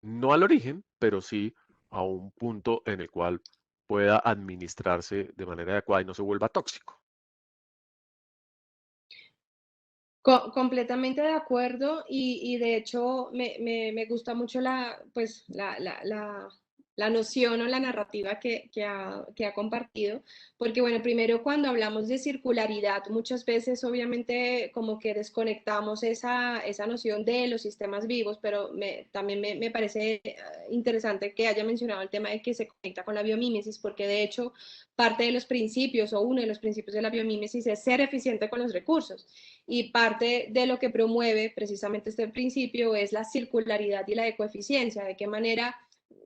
no al origen, pero sí a un punto en el cual pueda administrarse de manera adecuada y no se vuelva tóxico. Completamente de acuerdo y de hecho me gusta mucho pues, la noción o la narrativa que ha compartido, porque bueno, primero cuando hablamos de circularidad, muchas veces obviamente como que desconectamos esa noción de los sistemas vivos, pero también me parece interesante que haya mencionado el tema de que se conecta con la biomímesis, porque de hecho parte de los principios o uno de los principios de la biomímesis es ser eficiente con los recursos. Y parte de lo que promueve precisamente este principio es la circularidad y la ecoeficiencia, de qué manera,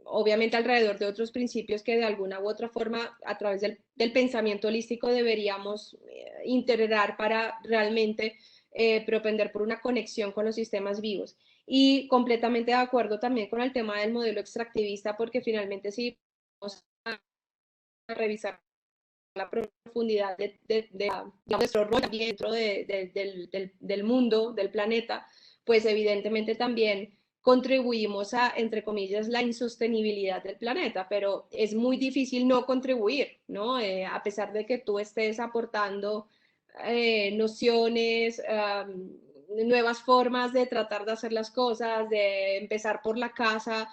obviamente alrededor de otros principios que de alguna u otra forma a través del pensamiento holístico deberíamos integrar para realmente propender por una conexión con los sistemas vivos. Y completamente de acuerdo también con el tema del modelo extractivista, porque finalmente si vamos a revisar la profundidad de nuestro rol dentro del mundo, del planeta, pues evidentemente también contribuimos a, entre comillas, la insostenibilidad del planeta, pero es muy difícil no contribuir, ¿no? A pesar de que tú estés aportando nociones, nuevas formas de tratar de hacer las cosas, de empezar por la casa,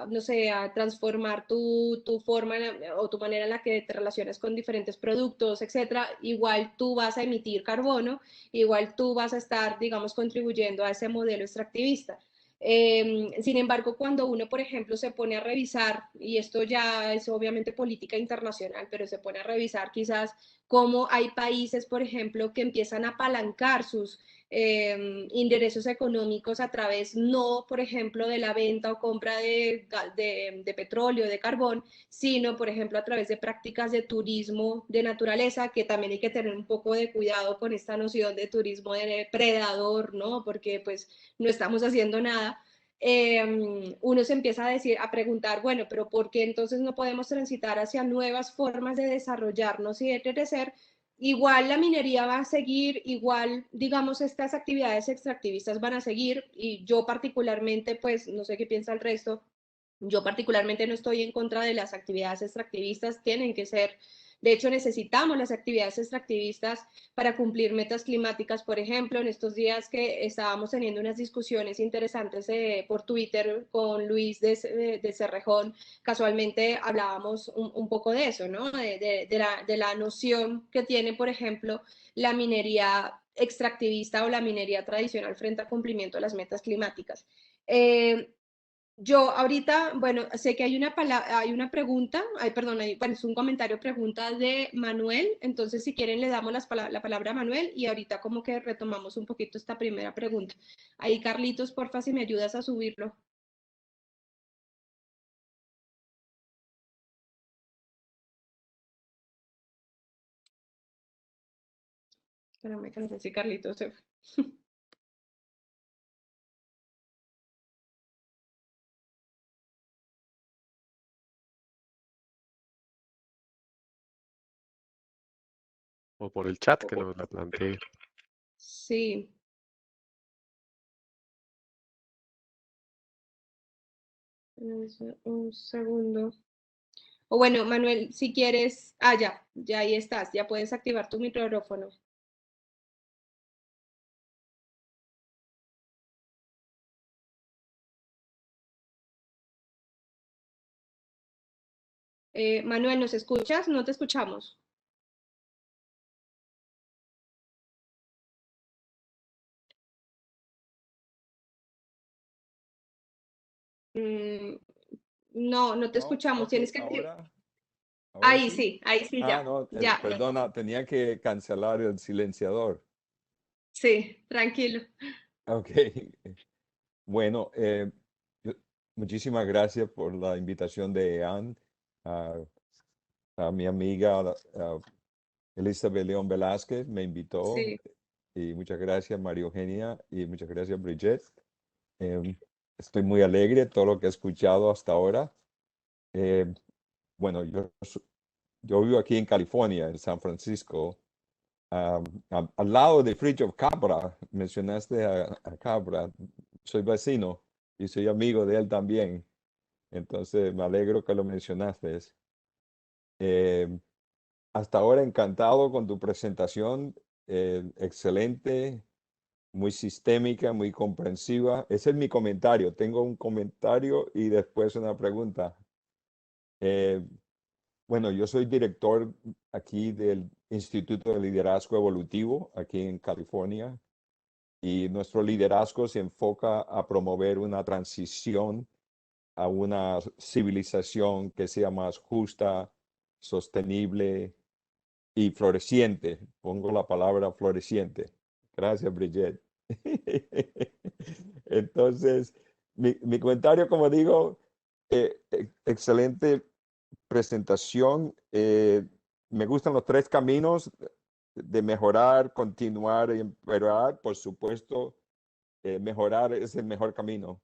no sé, a transformar tu forma o tu manera en la que te relacionas con diferentes productos, etcétera, igual tú vas a emitir carbono, igual tú vas a estar, digamos, contribuyendo a ese modelo extractivista. Sin embargo, cuando uno, por ejemplo, se pone a revisar, y esto ya es obviamente política internacional, pero se pone a revisar quizás cómo hay países, por ejemplo, que empiezan a apalancar sus ingresos económicos a través no, por ejemplo, de la venta o compra de petróleo, de carbón, sino, por ejemplo, a través de prácticas de turismo de naturaleza, que también hay que tener un poco de cuidado con esta noción de turismo de predador, ¿no? Porque pues no estamos haciendo nada. Uno se empieza a decir, a preguntar, bueno, pero ¿por qué entonces no podemos transitar hacia nuevas formas de desarrollarnos y de crecer? Igual la minería va a seguir, igual, digamos, estas actividades extractivistas van a seguir y yo particularmente, pues, no sé qué piensa el resto, yo particularmente no estoy en contra de las actividades extractivistas, tienen que ser, de hecho necesitamos las actividades extractivistas para cumplir metas climáticas, por ejemplo, en estos días que estábamos teniendo unas discusiones interesantes por Twitter con Luis de Cerrejón, casualmente hablábamos un poco de eso, ¿no? De la noción que tiene, por ejemplo, la minería extractivista o la minería tradicional frente al cumplimiento de las metas climáticas. Yo ahorita, bueno, sé que hay una pregunta, perdón, bueno, es un comentario pregunta de Manuel, entonces si quieren le damos la palabra a Manuel y ahorita como que retomamos un poquito esta primera pregunta. Ahí Carlitos, porfa, si me ayudas a subirlo. Espérame que no sé si Carlitos se fue. O por el chat que nos la plantee. Sí. Un segundo. O bueno, Manuel, si quieres, ya ahí estás, ya puedes activar tu micrófono. Manuel, ¿nos escuchas? No te escuchamos. No, no te escuchamos. Ok, Tienes que... ahora ahí sí, Ah, ya. no, Ya. perdona, tenía que cancelar el silenciador. Sí, tranquilo. Ok, bueno, yo- muchísimas gracias por la invitación de Ann, a, a mi amiga Elizabeth León Velázquez, me invitó, Sí. y muchas gracias María Eugenia y muchas gracias Bridget. Em, Estoy muy alegre de todo lo que he escuchado hasta ahora. Em, bueno, yo vivo aquí en California, en San Francisco. Al lado de Fridge of Cabra, mencionaste a Cabra, soy vecino y soy amigo de él también, entonces me alegro que lo mencionaste. Eh, Hasta ahora encantado con tu presentación, excelente, muy sistémica, muy comprensiva. Ese es mi comentario. Tengo un comentario y después una pregunta. Eh, bueno, yo soy director aquí del Instituto de Liderazgo Evolutivo, aquí en California, y nuestro liderazgo se enfoca a promover una transición a una civilización que sea más justa, sostenible y floreciente. Pongo la palabra floreciente. Gracias, Bridget. Entonces, mi comentario, como digo, excelente presentación. Me gustan los tres caminos de mejorar, continuar y empeorar. Por supuesto, mejorar es el mejor camino.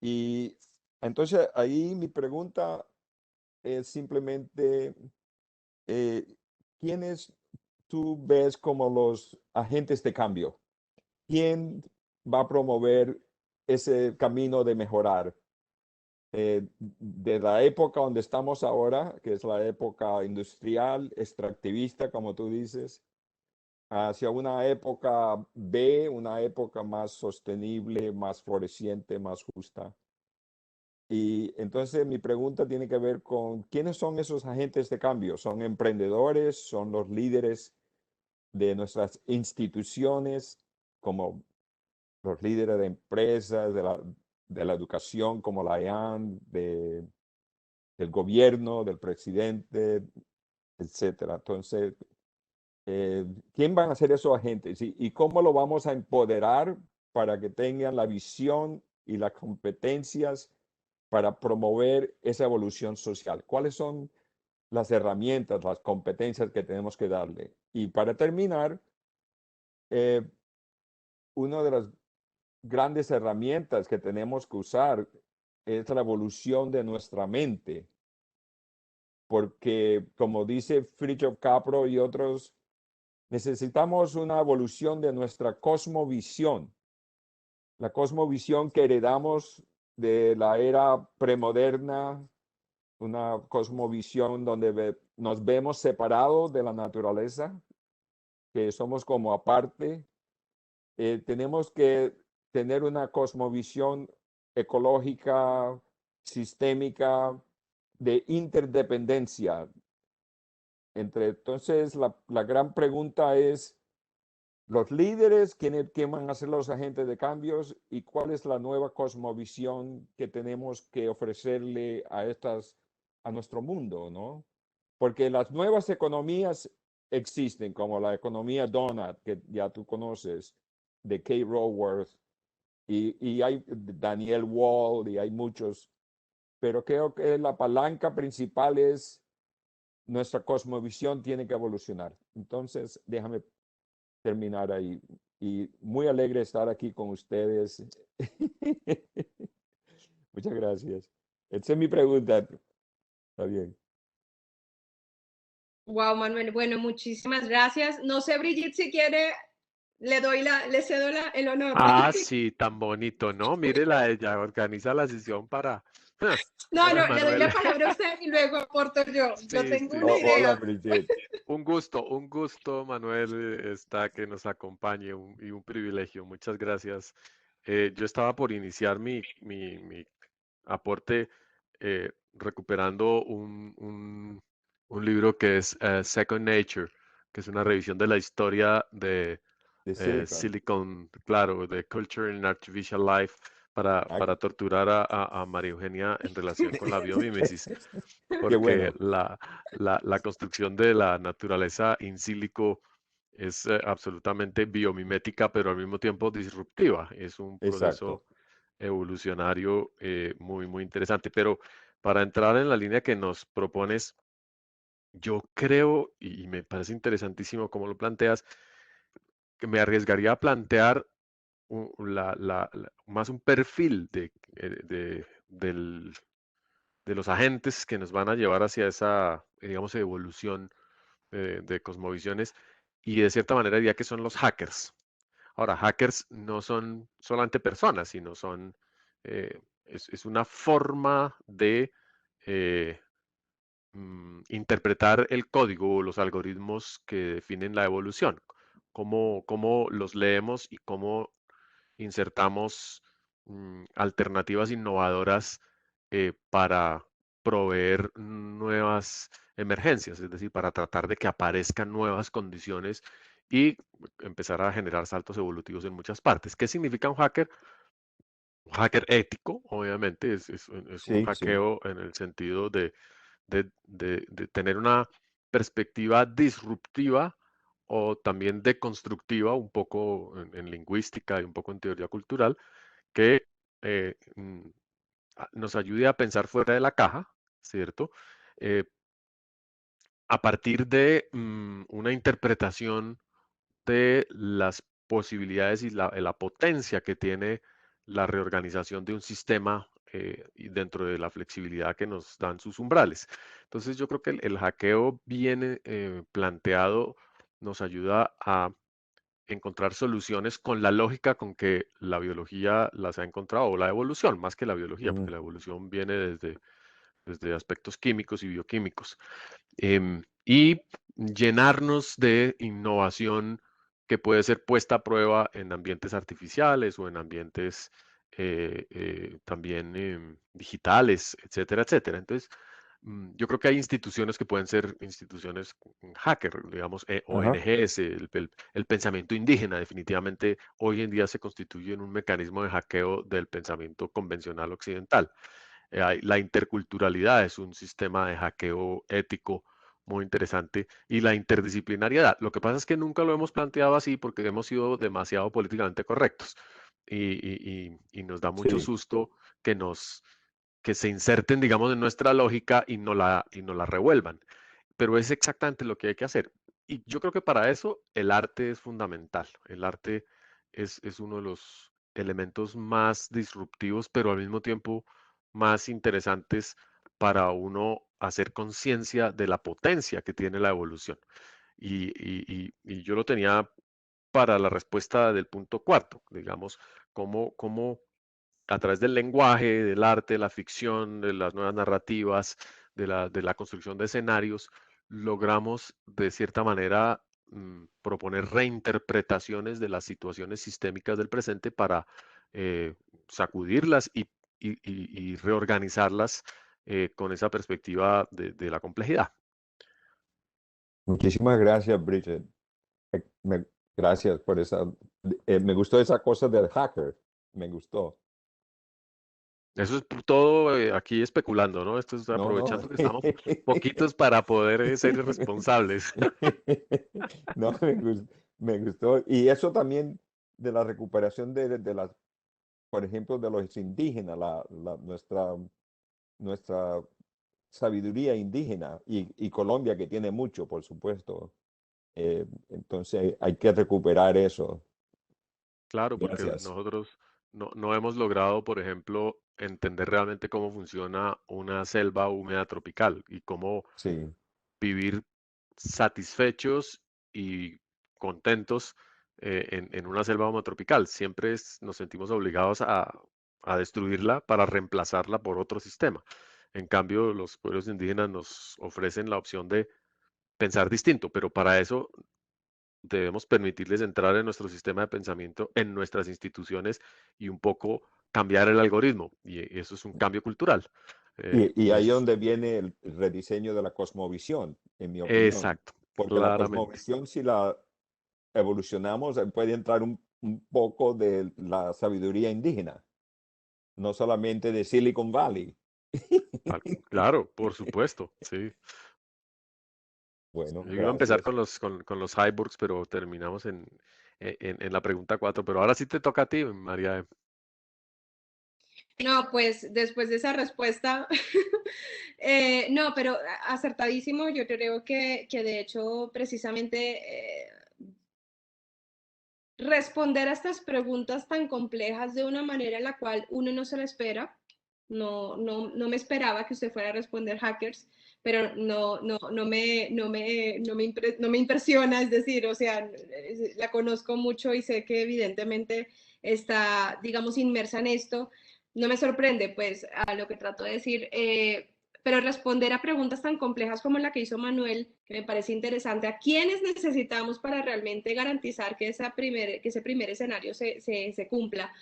Y entonces ahí mi pregunta es simplemente, eh, ¿quiénes tú ves como los agentes de cambio? ¿Quién va a promover ese camino de mejorar? De la época donde estamos ahora, que es la época industrial, extractivista, como tú dices, hacia una época B, una época más sostenible, más floreciente, más justa. Y entonces mi pregunta tiene que ver con quiénes son esos agentes de cambio. ¿Son emprendedores? ¿Son los líderes de nuestras instituciones, como los líderes de empresas, de la educación, como la IAN, del gobierno, del presidente, etcétera? Entonces, ¿quién van a ser esos agentes y cómo lo vamos a empoderar para que tengan la visión y las competencias para promover esa evolución social? ¿Cuáles son las herramientas, las competencias que tenemos que darle? Y para terminar, eh, una de las grandes herramientas que tenemos que usar es la evolución de nuestra mente, porque como dice Fritjof Capra y otros, necesitamos una evolución de nuestra cosmovisión, la cosmovisión que heredamos de la era premoderna, una cosmovisión donde nos vemos separados de la naturaleza, que somos como aparte. Tenemos que tener una cosmovisión ecológica, sistémica, de interdependencia. Entonces, la gran pregunta es, los líderes, ¿quién van a ser los agentes de cambios y cuál es la nueva cosmovisión que tenemos que ofrecerle a nuestro mundo, ¿no? Porque las nuevas economías existen, como la economía Donut, que ya tú conoces, de Kate Raworth, y hay Daniel Wall, y hay muchos, pero creo que la palanca principal es nuestra cosmovisión tiene que evolucionar. Entonces, déjame terminar ahí. Y muy alegre estar aquí con ustedes. Muchas gracias. Esa es mi pregunta. Está bien. Wow, Manuel, bueno, muchísimas gracias. No sé, Brigitte, si quiere, le cedo el honor. Ah, sí, tan bonito, ¿no? Mire, ella organiza la sesión para, No, para no, le doy la Manuel. palabra a usted y luego aporto yo. Yo Sí, tengo sí, una sí. Hola, idea. Brigitte. Un gusto, Manuel, está que nos acompañe y un privilegio. Muchas gracias. Yo estaba por iniciar mi aporte recuperando un libro que es Second Nature, que es una revisión de la historia de De Silicon. Silicon, claro, de Culture in Artificial Life, Ah, para torturar a María Eugenia en relación con la biomímesis, qué porque bueno. la construcción de la naturaleza in silico es absolutamente biomimética, pero al mismo tiempo disruptiva. Es un Exacto. proceso evolucionario muy, muy interesante. Pero para entrar en la línea que nos propones, yo creo, y me parece interesantísimo cómo lo planteas, que me arriesgaría a plantear más un perfil de los agentes que nos van a llevar hacia esa, digamos, evolución de cosmovisiones, y de cierta manera diría que son los hackers. Ahora, hackers no son solamente personas, sino es una forma de interpretar el código o los algoritmos que definen la evolución, cómo los leemos y cómo insertamos alternativas innovadoras para proveer nuevas emergencias, es decir, para tratar de que aparezcan nuevas condiciones y empezar a generar saltos evolutivos en muchas partes. ¿Qué significa un hacker? Un hacker ético, obviamente, es un Sí, sí. hackeo en el sentido de tener una perspectiva disruptiva o también deconstructiva, un poco en lingüística y un poco en teoría cultural, que nos ayude a pensar fuera de la caja, ¿cierto? Eh, a partir de una interpretación de las posibilidades y la potencia que tiene la reorganización de un sistema y dentro de la flexibilidad que nos dan sus umbrales. Entonces yo creo que el hackeo bien planteado nos ayuda a encontrar soluciones con la lógica con que la biología las ha encontrado, o la evolución, más que la biología, Ujú. porque la evolución viene desde aspectos químicos y bioquímicos. Y llenarnos de innovación que puede ser puesta a prueba en ambientes artificiales o en ambientes también digitales, etcétera, etcétera. Entonces, yo creo que hay instituciones que pueden ser instituciones hacker, digamos, Ajá. ONGs, el pensamiento indígena definitivamente hoy en día se constituye en un mecanismo de hackeo del pensamiento convencional occidental. La interculturalidad es un sistema de hackeo ético muy interesante y la interdisciplinariedad. Lo que pasa es que nunca lo hemos planteado así porque hemos sido demasiado políticamente correctos y nos da mucho Sí. susto que se inserten, digamos, en nuestra lógica y no la revuelvan. Pero es exactamente lo que hay que hacer. Y yo creo que para eso el arte es fundamental. El arte es uno de los elementos más disruptivos, pero al mismo tiempo más interesantes para uno hacer conciencia de la potencia que tiene la evolución. Y yo lo tenía para la respuesta del punto cuarto, digamos, cómo a través del lenguaje, del arte, de la ficción, de las nuevas narrativas, de la construcción de escenarios, logramos de cierta manera proponer reinterpretaciones de las situaciones sistémicas del presente para sacudirlas y reorganizarlas con esa perspectiva de la complejidad. Muchísimas gracias, Bridget. Me- gracias por esa. Me gustó esa cosa del hacker. Me gustó. Eso es todo aquí especulando, ¿no? Esto es No, no. aprovechando que estamos poquitos para poder ser irresponsables. No, me gustó. Y eso también de la recuperación de las, por ejemplo, de los indígenas, nuestra sabiduría indígena y Colombia que tiene mucho, por supuesto. Entonces hay que recuperar eso. Claro, porque Gracias. nosotros no hemos logrado, por ejemplo, entender realmente cómo funciona una selva húmeda tropical y cómo Sí. vivir satisfechos y contentos en una selva húmeda tropical. Siempre nos sentimos obligados a destruirla para reemplazarla por otro sistema. En cambio, los pueblos indígenas nos ofrecen la opción de pensar distinto, pero para eso debemos permitirles entrar en nuestro sistema de pensamiento, en nuestras instituciones y un poco cambiar el algoritmo. Y eso es un cambio cultural. Y ahí es Es donde viene el rediseño de la cosmovisión, en mi opinión. exacto, Porque la claramente. cosmovisión, si la evolucionamos, puede entrar un poco de la sabiduría indígena, no solamente de Silicon Valley. Claro, por supuesto, sí. Bueno, Yo iba a empezar gracias. con los cyborgs, pero terminamos en la pregunta 4. Pero ahora sí te toca a ti, María. No, pues después de esa respuesta, no, pero acertadísimo, yo creo que de hecho precisamente responder a estas preguntas tan complejas de una manera en la cual uno no se lo espera. No me esperaba que usted fuera a responder hackers, pero no me impresiona, es decir, o sea, la conozco mucho y sé que evidentemente está, digamos, inmersa en esto. No me sorprende, pues, a lo que trato de decir. pero responder a preguntas tan complejas como la que hizo Manuel, que me parece interesante, ¿a quiénes necesitamos para realmente garantizar que ese primer escenario se cumpla?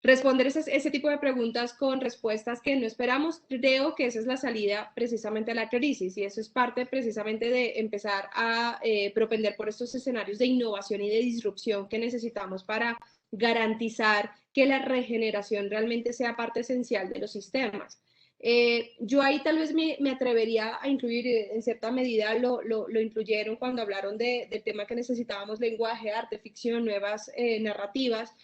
Responder ese tipo de preguntas con respuestas que no esperamos, creo que esa es la salida precisamente a la crisis, y eso es parte precisamente de empezar a propender por estos escenarios de innovación y de disrupción que necesitamos para garantizar que la regeneración realmente sea parte esencial de los sistemas. Yo ahí tal vez me atrevería a incluir, en cierta medida lo incluyeron cuando hablaron del tema que necesitábamos lenguaje, arte, ficción, nuevas narrativas,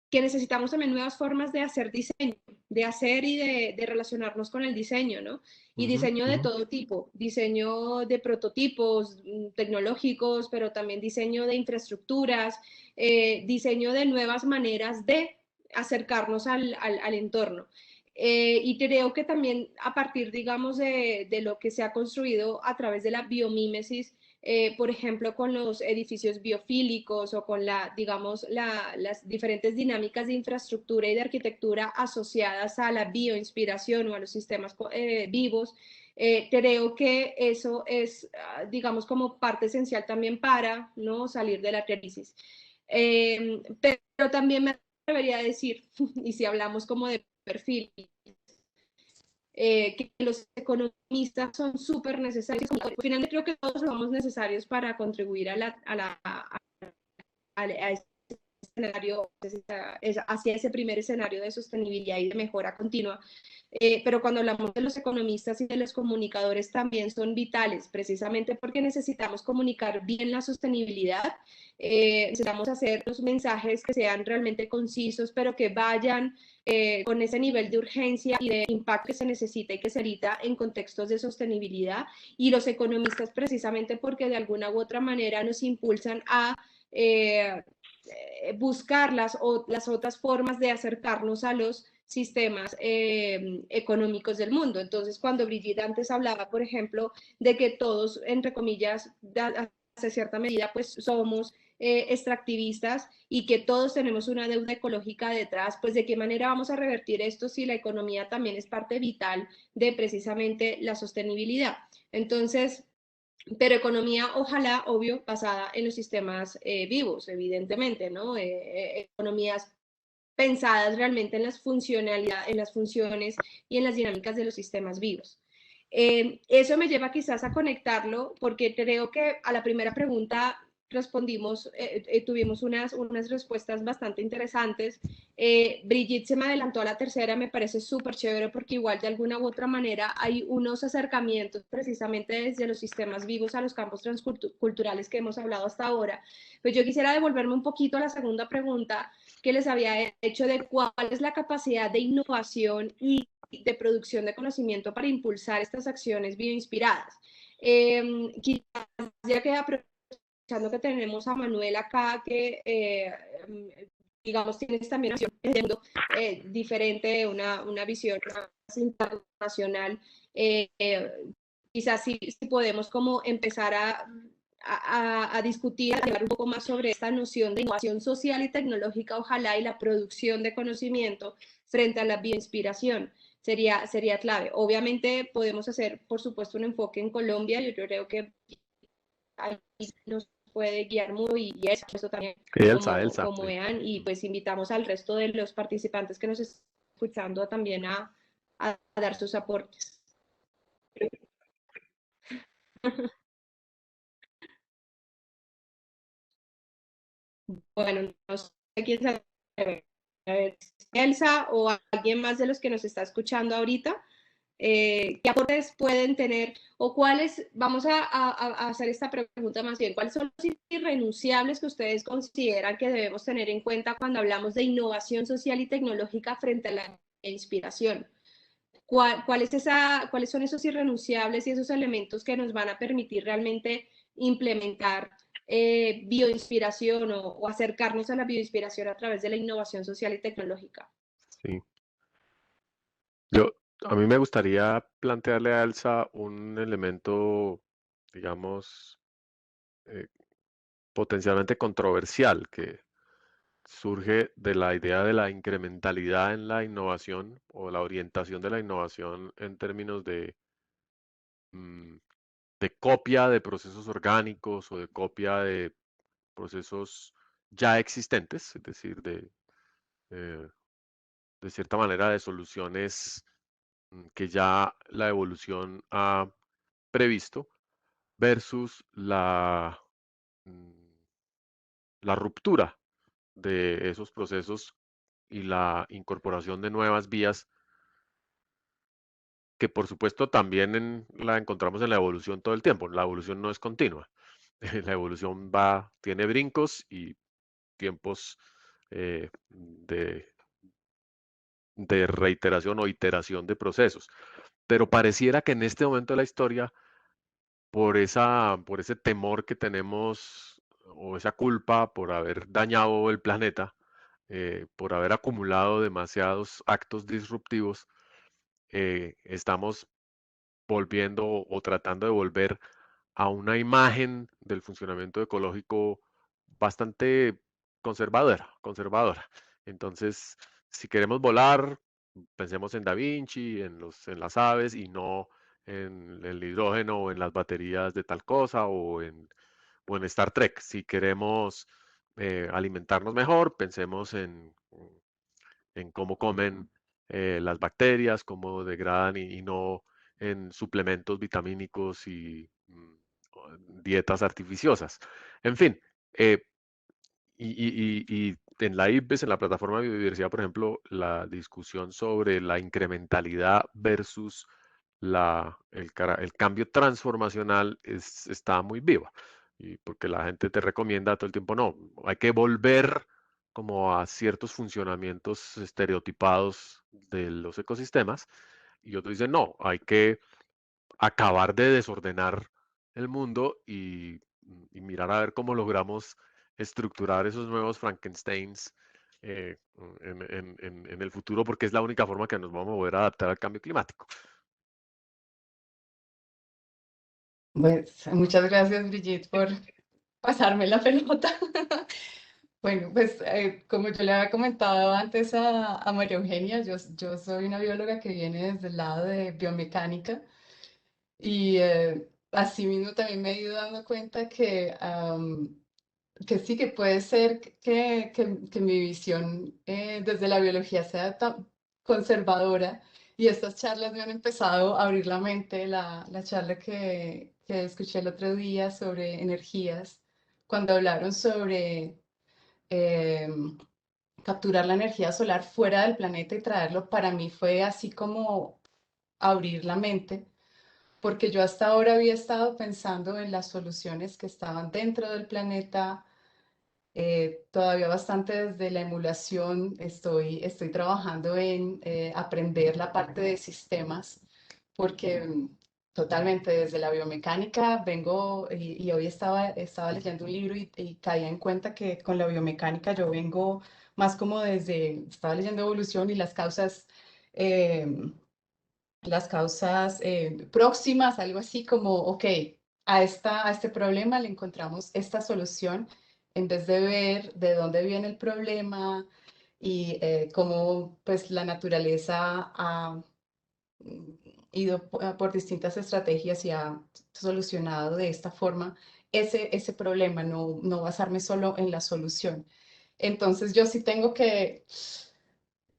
que necesitamos también nuevas formas de hacer diseño, de hacer y de relacionarnos con el diseño, ¿no? Y diseño de todo tipo, diseño de prototipos tecnológicos, pero también diseño de infraestructuras, diseño de nuevas maneras de acercarnos al entorno. Y creo que también a partir, digamos, de lo que se ha construido a través de la biomímesis, por ejemplo, con los edificios biofílicos o con digamos, las diferentes dinámicas de infraestructura y de arquitectura asociadas a la bioinspiración o a los sistemas vivos, creo que eso es, digamos, como parte esencial también para no salir de la crisis. Pero también me atrevería a decir, y si hablamos como de perfil, que los economistas son súper necesarios. Finalmente creo que todos somos necesarios para contribuir a ese escenario, hacia ese primer escenario de sostenibilidad y de mejora continua. Pero cuando hablamos de los economistas y de los comunicadores también son vitales, precisamente porque necesitamos comunicar bien la sostenibilidad, necesitamos hacer los mensajes que sean realmente concisos, pero que vayan con ese nivel de urgencia y de impacto que se necesita y que se necesita en contextos de sostenibilidad. Y los economistas precisamente porque de alguna u otra manera nos impulsan a buscar las otras formas de acercarnos a los sistemas económicos del mundo. Entonces, cuando Brigitte antes hablaba, por ejemplo, de que todos, entre comillas, hace cierta medida, pues somos extractivistas y que todos tenemos una deuda ecológica detrás, pues de qué manera vamos a revertir esto si la economía también es parte vital de precisamente la sostenibilidad. Entonces, pero economía, ojalá, obvio, basada en los sistemas vivos, evidentemente, ¿no? Economías pensadas realmente en las funcionalidades, en las funciones y en las dinámicas de los sistemas vivos. Eso me lleva quizás a conectarlo, porque creo que a la primera pregunta respondimos, tuvimos unas respuestas bastante interesantes. Brigitte se me adelantó a la tercera, me parece súper chévere porque igual de alguna u otra manera hay unos acercamientos precisamente desde los sistemas vivos a los campos transculturales que hemos hablado hasta ahora. Pues yo quisiera devolverme un poquito a la segunda pregunta que les había hecho de cuál es la capacidad de innovación y de producción de conocimiento para impulsar estas acciones bioinspiradas. Quizás ya que aprovechando que tenemos a Manuel acá, que digamos tienes también una visión diferente, una visión más internacional, quizás sí podemos como empezar a discutir, a hablar un poco más sobre esta noción de innovación social y tecnológica, ojalá, y la producción de conocimiento frente a la bioinspiración. Sería clave. Obviamente podemos hacer, por supuesto, un enfoque en Colombia. Yo creo que ahí nos puede guiar muy, y eso también, como vean, y pues invitamos al resto de los participantes que nos están escuchando también a dar sus aportes. Bueno, no sé quién sabe, Elsa o alguien más de los que nos está escuchando ahorita. ¿Qué aportes pueden tener o cuáles, vamos a hacer esta pregunta más bien, cuáles son los irrenunciables que ustedes consideran que debemos tener en cuenta cuando hablamos de innovación social y tecnológica frente a la inspiración? ¿Cuáles son esos irrenunciables y esos elementos que nos van a permitir realmente implementar bioinspiración o acercarnos a la bioinspiración a través de la innovación social y tecnológica? Sí. A mí me gustaría plantearle a Elsa un elemento, digamos, potencialmente controversial, que surge de la idea de la incrementalidad en la innovación o la orientación de la innovación en términos mm, de copia de procesos orgánicos o de copia de procesos ya existentes, es decir, eh, de cierta manera de soluciones que ya la evolución ha previsto versus mm, la ruptura de esos procesos y la incorporación de nuevas vías que por supuesto también la encontramos en la evolución todo el tiempo. La evolución no es continua. La evolución tiene brincos y tiempos de reiteración o iteración de procesos. Pero pareciera que en este momento de la historia, por ese temor que tenemos o esa culpa por haber dañado el planeta, por haber acumulado demasiados actos disruptivos, estamos volviendo o tratando de volver a una imagen del funcionamiento ecológico bastante conservadora. Entonces, si queremos volar, pensemos en Da Vinci, en las aves y no en el hidrógeno o en las baterías de tal cosa o en Star Trek. Si queremos alimentarnos mejor, pensemos en cómo comen las bacterias, cómo degradan y no en suplementos vitamínicos y dietas artificiosas. En fin, y en la IPBES, en la plataforma de biodiversidad, por ejemplo, la discusión sobre la incrementalidad versus el cambio transformacional está muy viva. Y porque la gente te recomienda todo el tiempo, no, hay que volver como a ciertos funcionamientos estereotipados de los ecosistemas. Y otros dicen, no, hay que acabar de desordenar el mundo y mirar a ver cómo logramos estructurar esos nuevos Frankensteins en el futuro, porque es la única forma que nos vamos a poder adaptar al cambio climático. Pues muchas gracias, Brigitte, por pasarme la pelota. Bueno, pues como yo le había comentado antes a María Eugenia, yo soy una bióloga que viene desde el lado de biomecánica y así mismo también me he ido dando cuenta que sí, que puede ser que mi visión desde la biología sea tan conservadora y estas charlas me han empezado a abrir la mente. La charla que escuché el otro día sobre energías, cuando hablaron sobre em, capturar la energía solar fuera del planeta y traerlo, para mí fue así como abrir la mente, porque yo hasta ahora había estado pensando en las soluciones que estaban dentro del planeta. Todavía bastante desde la emulación estoy trabajando en aprender la parte de sistemas, porque totalmente desde la biomecánica vengo y hoy estaba leyendo un libro y caía en cuenta que con la biomecánica yo vengo más como estaba leyendo evolución y las causas próximas, algo así como, ok, a este problema le encontramos esta solución en vez de ver de dónde viene el problema y cómo pues la naturaleza ha ido por distintas estrategias y ha solucionado de esta forma ese problema, no basarme solo en la solución. Entonces yo sí tengo que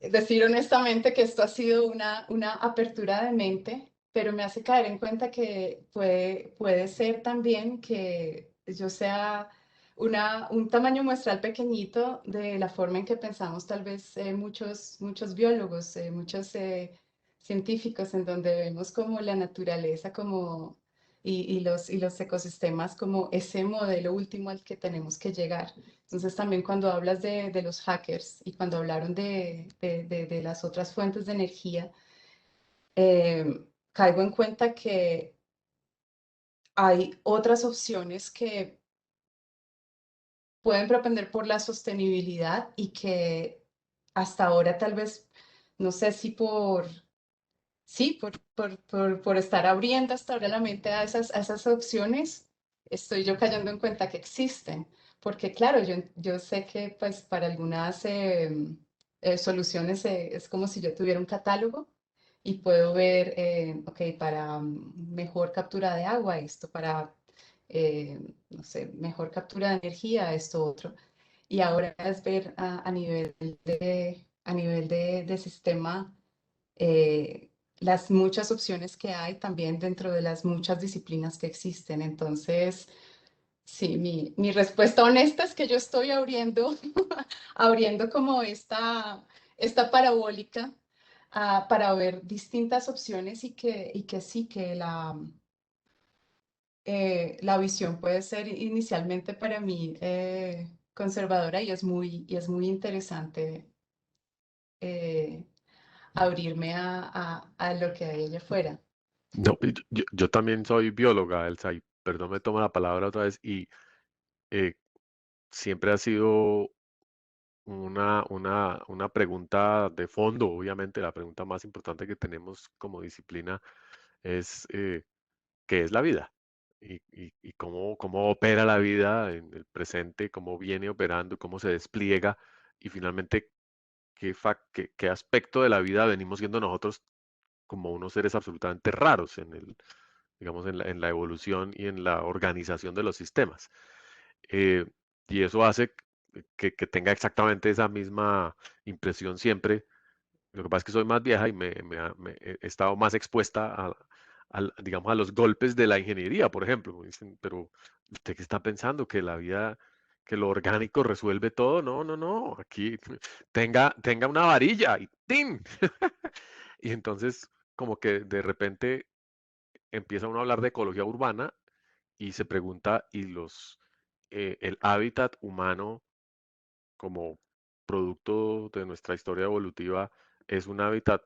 decir honestamente que esto ha sido una apertura de mente, pero me hace caer en cuenta que puede ser también que yo sea un tamaño muestral pequeñito de la forma en que pensamos tal vez muchos biólogos, muchos científicos, en donde vemos como la naturaleza y los ecosistemas como ese modelo último al que tenemos que llegar. Entonces también cuando hablas de los hackers y cuando hablaron de las otras fuentes de energía, caigo en cuenta que hay otras opciones que pueden propender por la sostenibilidad y que hasta ahora tal vez, no sé si por estar abriendo hasta ahora la mente a esas opciones, estoy yo cayendo en cuenta que existen. porque claro, yo sé que pues para algunas soluciones es como si yo tuviera un catálogo y puedo ver, ok, para mejor captura de agua, esto, para, no sé, mejor captura de energía, esto, otro. Y ahora es ver a nivel de sistema las muchas opciones que hay también dentro de las muchas disciplinas que existen. Entonces, sí, mi respuesta honesta es que yo estoy abriendo, abriendo como esta parabólica para ver distintas opciones y que sí, que la visión puede ser inicialmente para mí conservadora y es muy interesante eh, abrirme a lo que hay allá afuera. No, y yo también soy bióloga, Elsa, y perdón, me tomo la palabra otra vez, y eh, siempre ha sido una pregunta de fondo, obviamente, la pregunta más importante que tenemos como disciplina es ¿qué es la vida? Y cómo opera la vida en el presente, cómo viene operando, cómo se despliega, y finalmente qué aspecto de la vida venimos siendo nosotros como unos seres absolutamente raros digamos, en la evolución y en la organización de los sistemas. Eh, y eso hace que tenga exactamente esa misma impresión siempre. Lo que pasa es que soy más vieja y he estado más expuesta digamos, a los golpes de la ingeniería, por ejemplo. Me dicen, pero ¿usted qué está pensando? ¿Que la vida, que lo orgánico resuelve todo? No, no, no. Aquí tenga una varilla y ¡tin! Y entonces, como que de repente empieza uno a hablar de ecología urbana y se pregunta, el hábitat humano como producto de nuestra historia evolutiva es un hábitat,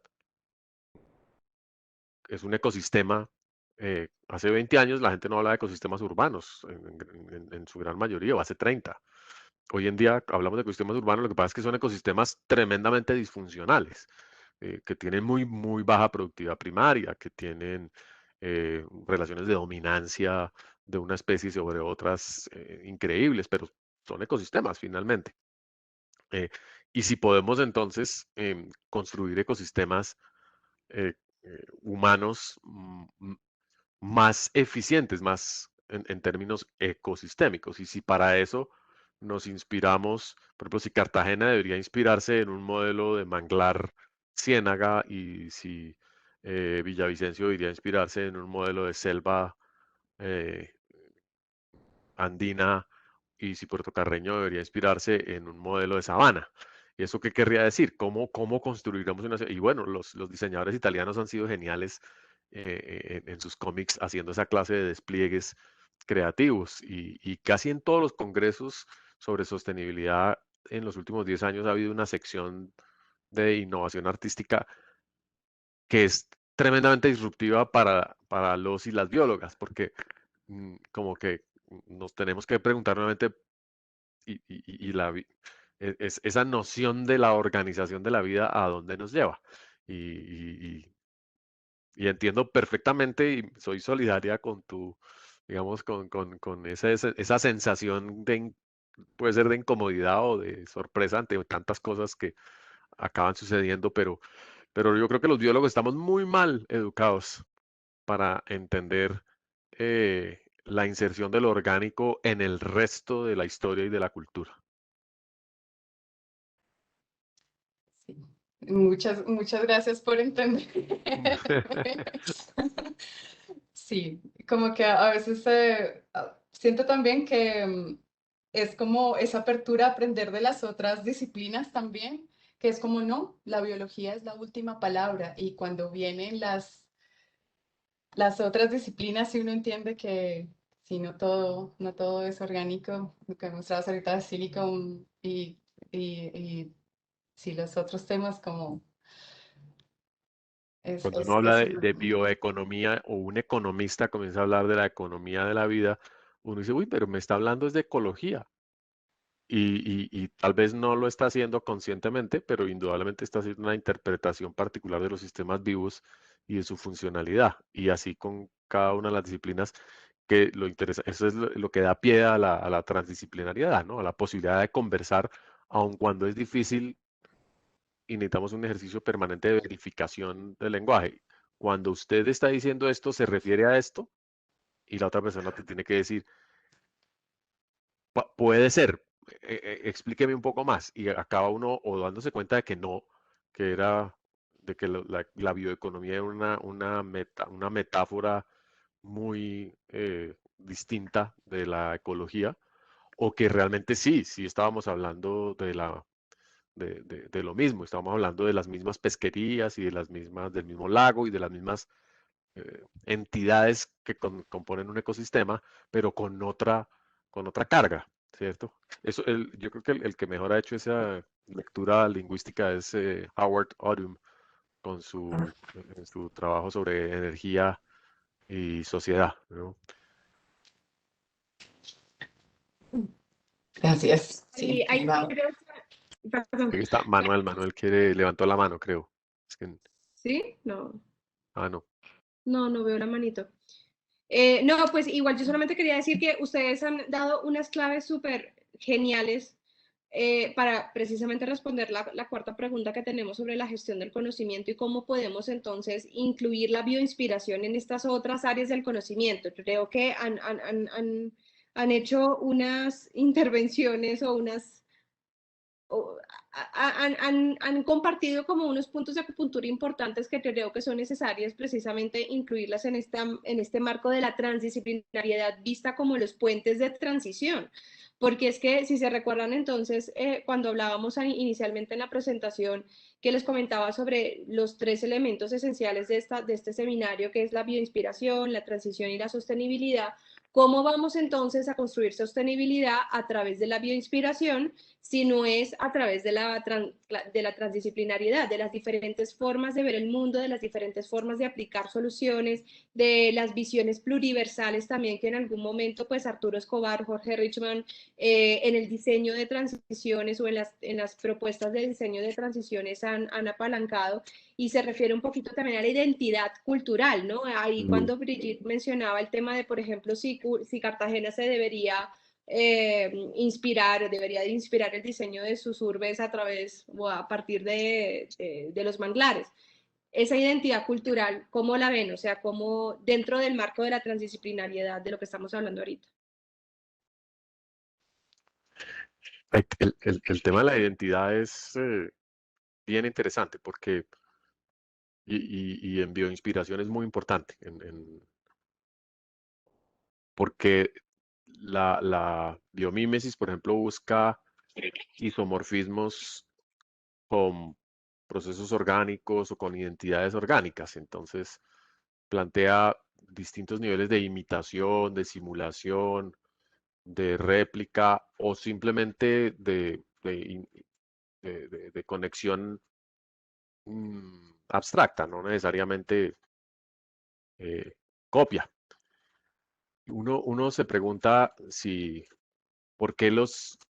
es un ecosistema. Hace 20 años la gente no hablaba de ecosistemas urbanos en su gran mayoría, o hace 30. Hoy en día hablamos de ecosistemas urbanos, lo que pasa es que son ecosistemas tremendamente disfuncionales, que tienen muy baja productividad primaria, que tienen relaciones de dominancia de una especie sobre otras increíbles, pero son ecosistemas finalmente. Eh, y si podemos entonces construir ecosistemas eh, humanos más eficientes, más en términos ecosistémicos. Y si para eso nos inspiramos, por ejemplo, si Cartagena debería inspirarse en un modelo de manglar ciénaga y si Villavicencio debería inspirarse en un modelo de selva eh, andina y si Puerto Carreño debería inspirarse en un modelo de sabana. ¿Y eso qué querría decir? ¿Cómo construiríamos una ciudad? Y bueno, los diseñadores italianos han sido geniales en sus cómics haciendo esa clase de despliegues creativos y casi en todos los congresos sobre sostenibilidad en los últimos 10 años ha habido una sección de innovación artística que es tremendamente disruptiva para los y las biólogas, porque como que nos tenemos que preguntar nuevamente y esa noción de la organización de la vida a dónde nos lleva. Y, y entiendo perfectamente y soy solidaria con digamos, con esa sensación puede ser de incomodidad o de sorpresa ante tantas cosas que acaban sucediendo, pero yo creo que los biólogos estamos muy mal educados para entender la inserción de lo orgánico en el resto de la historia y de la cultura. Sí. Muchas gracias por entender. Sí, como que a veces siento también que es como esa apertura a aprender de las otras disciplinas también, que es como no, la biología es la última palabra y cuando vienen las otras disciplinas sí uno entiende que si no todo es orgánico, lo que mostrabas ahorita de silicon y sí los otros temas como Cuando uno habla es de bioeconomía o un economista comienza a hablar de la economía de la vida, uno dice, uy, pero me está hablando es de ecología. Y tal vez no lo está haciendo conscientemente, pero indudablemente está haciendo una interpretación particular de los sistemas vivos y de su funcionalidad. Y así con cada una de las disciplinas que eso es lo que da pie a la transdisciplinariedad, ¿no? A la posibilidad de conversar, aun cuando es difícil y necesitamos un ejercicio permanente de verificación del lenguaje. Cuando usted está diciendo esto, se refiere a esto, y la otra persona te tiene que decir, puede ser, explíqueme un poco más, y acaba uno o dándose cuenta de que no, de que la bioeconomía era una metáfora muy distinta de la ecología, o que realmente sí estábamos hablando de lo mismo, estábamos hablando de las mismas pesquerías y del mismo lago y de las mismas entidades que componen un ecosistema, pero con otra carga, ¿cierto? Yo creo que el que mejor ha hecho esa lectura lingüística es Howard Odum en su trabajo sobre energía y sociedad, ¿no? Gracias. Y Sí, ahí wow. perdón, Aquí está Manuel levantó la mano, creo. Es que, ¿sí? No, no. no veo la manito. No, pues igual yo solamente quería decir que ustedes han dado unas claves súper geniales para precisamente responder la cuarta pregunta que tenemos sobre la gestión del conocimiento y cómo podemos entonces incluir la bioinspiración en estas otras áreas del conocimiento. Yo creo que han hecho unas intervenciones o han compartido como unos puntos de acupuntura importantes que creo que son necesarias precisamente incluirlas en este marco de la transdisciplinariedad vista como los puentes de transición. Porque es que, si se recuerdan entonces, cuando hablábamos inicialmente en la presentación, que les comentaba sobre los tres elementos esenciales de este seminario, que es la bioinspiración, la transición y la sostenibilidad, ¿cómo vamos entonces a construir sostenibilidad a través de la bioinspiración si no es a través de la transdisciplinariedad, de las diferentes formas de ver el mundo, de las diferentes formas de aplicar soluciones, de las visiones pluriversales también que en algún momento pues Arturo Escobar, Jorge Richman, en el diseño de transiciones o en las propuestas de diseño de transiciones han apalancado, y se refiere un poquito también a la identidad cultural, ¿no? Ahí cuando Brigitte mencionaba el tema de, por ejemplo, si Cartagena se debería debería de inspirar el diseño de sus urbes a través o a partir de los manglares. Esa identidad cultural, ¿cómo la ven? O sea, ¿cómo dentro del marco de la transdisciplinariedad de lo que estamos hablando ahorita? El tema de la identidad es bien interesante porque, y en bioinspiración es muy importante, porque la biomímesis, por ejemplo, busca isomorfismos con procesos orgánicos o con identidades orgánicas. Entonces, plantea distintos niveles de imitación, de simulación, de réplica o simplemente de conexión abstracta, no necesariamente copia. Uno se pregunta si, ¿por qué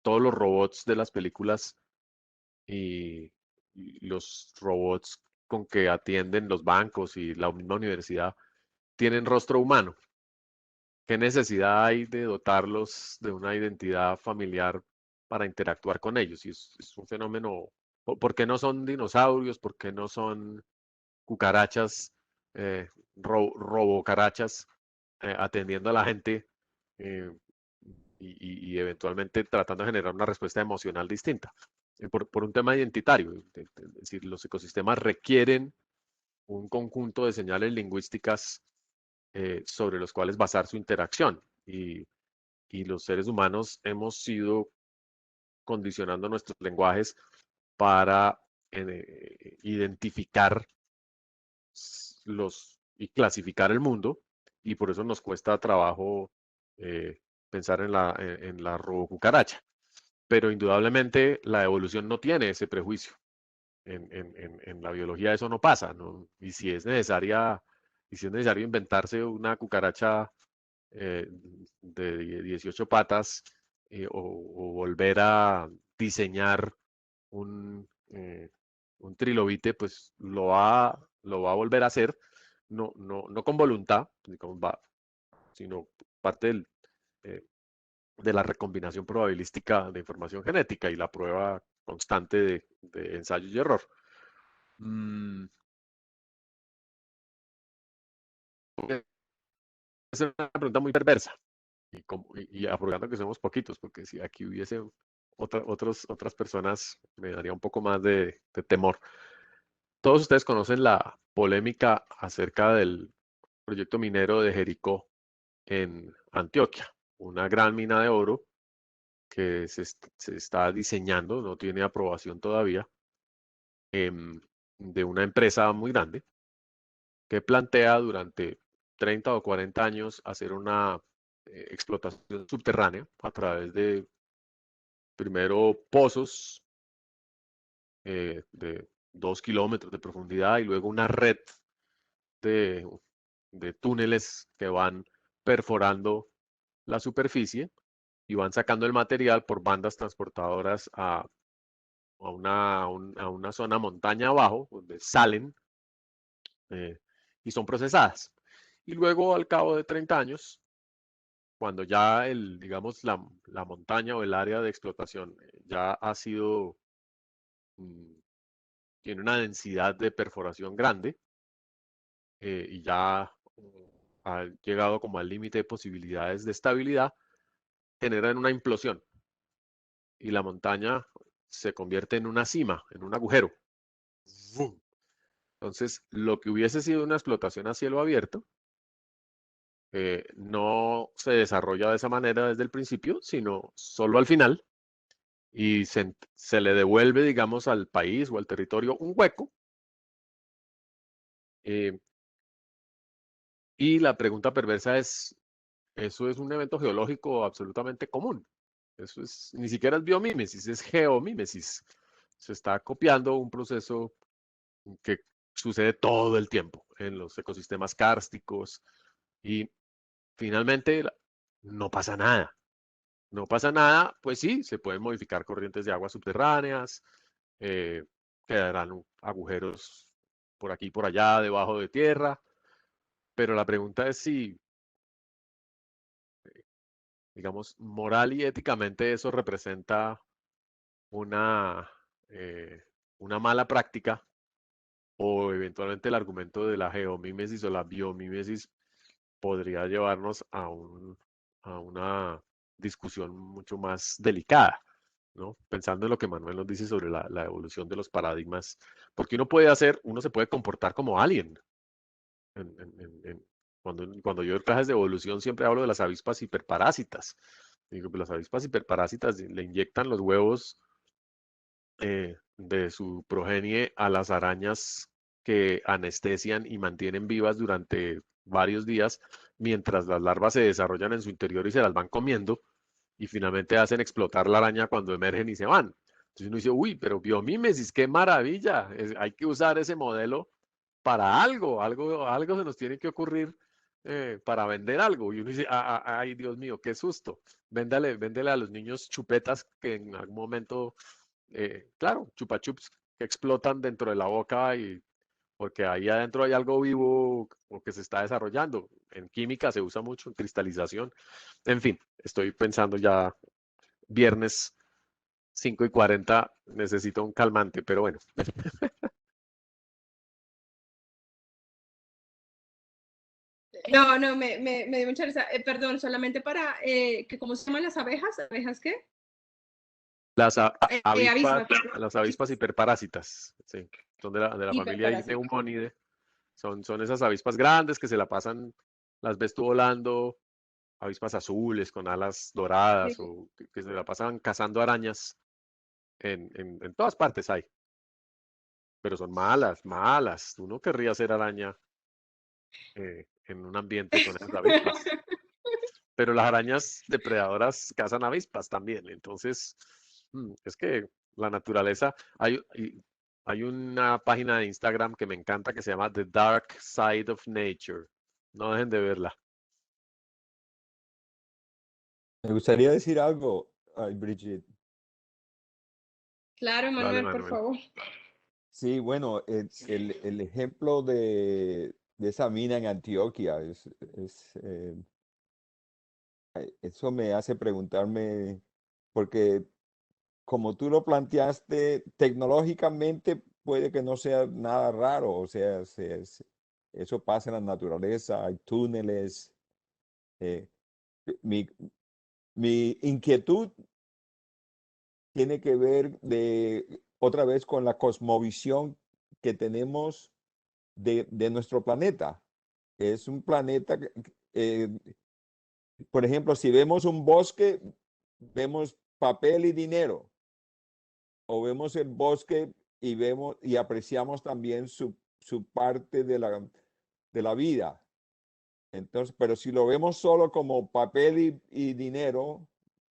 todos los robots de las películas y los robots con que atienden los bancos y la misma universidad tienen rostro humano? ¿Qué necesidad hay de dotarlos de una identidad familiar para interactuar con ellos? Y es un fenómeno, ¿por qué no son dinosaurios? ¿Por qué no son cucarachas, robocarachas, atendiendo a la gente eh, y eventualmente tratando de generar una respuesta emocional distinta? Por un tema identitario, es decir, los ecosistemas requieren un conjunto de señales lingüísticas sobre los cuales basar su interacción. Y los seres humanos hemos ido condicionando nuestros lenguajes para identificar y clasificar el mundo, y por eso nos cuesta trabajo pensar en la robocucaracha. Pero indudablemente la evolución no tiene ese prejuicio. En la biología eso no pasa, ¿no? Y si es necesario inventarse una cucaracha de 18 patas o volver a diseñar un trilobite, pues lo va a volver a hacer, no con voluntad, sino parte de la recombinación probabilística de información genética y la prueba constante de ensayo y error. Es una pregunta muy perversa y aprovechando que somos poquitos, porque si aquí hubiese otras personas me daría un poco más de temor. Todos ustedes conocen la polémica acerca del proyecto minero de Jericó en Antioquia, una gran mina de oro que se está diseñando, no tiene aprobación todavía, de una empresa muy grande que plantea durante 30 o 40 años hacer una explotación subterránea a través de primero pozos de 2 kilómetros de profundidad y luego una red de, de túneles que van perforando la superficie y van sacando el material por bandas transportadoras a una zona montaña abajo, donde salen y son procesadas. Y luego, al cabo de 30 años, cuando ya digamos, la montaña o el área de explotación ya ha sido, tiene una densidad de perforación grande y ya ha llegado como al límite de posibilidades de estabilidad, generan una implosión y la montaña se convierte en una cima, en un agujero. ¡Bum! Entonces, lo que hubiese sido una explotación a cielo abierto, no se desarrolla de esa manera desde el principio, sino solo al final, y se le devuelve, digamos, al país o al territorio un hueco. Y la pregunta perversa es, ¿eso es un evento geológico absolutamente común? Eso ni siquiera es biomímesis, es geomímesis. Se está copiando un proceso que sucede todo el tiempo en los ecosistemas kársticos y finalmente no pasa nada. No pasa nada, pues sí, se pueden modificar corrientes de aguas subterráneas, quedarán agujeros por aquí y por allá debajo de tierra, pero la pregunta es si, digamos, moral y éticamente eso representa una, una mala práctica o eventualmente el argumento de la geomímesis o la biomímesis podría llevarnos a una discusión mucho más delicada, ¿no? Pensando en lo que Manuel nos dice sobre la evolución de los paradigmas, porque uno se puede comportar como alien. Cuando yo doy clases de evolución siempre hablo de las avispas hiperparásitas. Digo, pues las avispas hiperparásitas le inyectan los huevos de su progenie a las arañas que anestesian y mantienen vivas durante varios días mientras las larvas se desarrollan en su interior y se las van comiendo y finalmente hacen explotar la araña cuando emergen y se van. Entonces uno dice, uy, pero biomímesis, qué maravilla, hay que usar ese modelo para algo se nos tiene que ocurrir para vender algo. Y uno dice, ay, Dios mío, qué susto. Véndele a los niños chupetas que en algún momento claro, chupa chups que explotan dentro de la boca y porque ahí adentro hay algo vivo o que se está desarrollando. En química se usa mucho, en cristalización. En fin, estoy pensando ya viernes 5:40, necesito un calmante, pero bueno. No, me dio mucha risa. Perdón, solamente para, ¿cómo se llaman las abejas? ¿Abejas qué? Las Avispas. las avispas hiperparásitas, sí, son de la familia Hiperparásitas. Neumonidae. Son esas avispas grandes que se la pasan, las ves tú volando, avispas azules con alas doradas o que se la pasan cazando arañas en todas partes hay. Pero son malas, malas. Tú no querrías ser araña en un ambiente con esas avispas. Pero las arañas depredadoras cazan avispas también. Entonces, es que la naturaleza, hay una página de Instagram que me encanta que se llama The Dark Side of Nature. No dejen de verla. Me gustaría decir algo, ay, Brigitte. Claro, Dale, Manuel, por Manuel. favor. Sí, bueno, el ejemplo de esa mina en Antioquia es eso me hace preguntarme, porque como tú lo planteaste, tecnológicamente puede que no sea nada raro, o sea, eso pasa en la naturaleza, hay túneles. eh, mi, mi inquietud tiene que ver otra vez con la cosmovisión que tenemos de nuestro planeta. Es un planeta, por ejemplo, si vemos un bosque, vemos papel y dinero, o vemos el bosque y vemos y apreciamos también su parte de la vida. Entonces, pero si lo vemos solo como papel y dinero,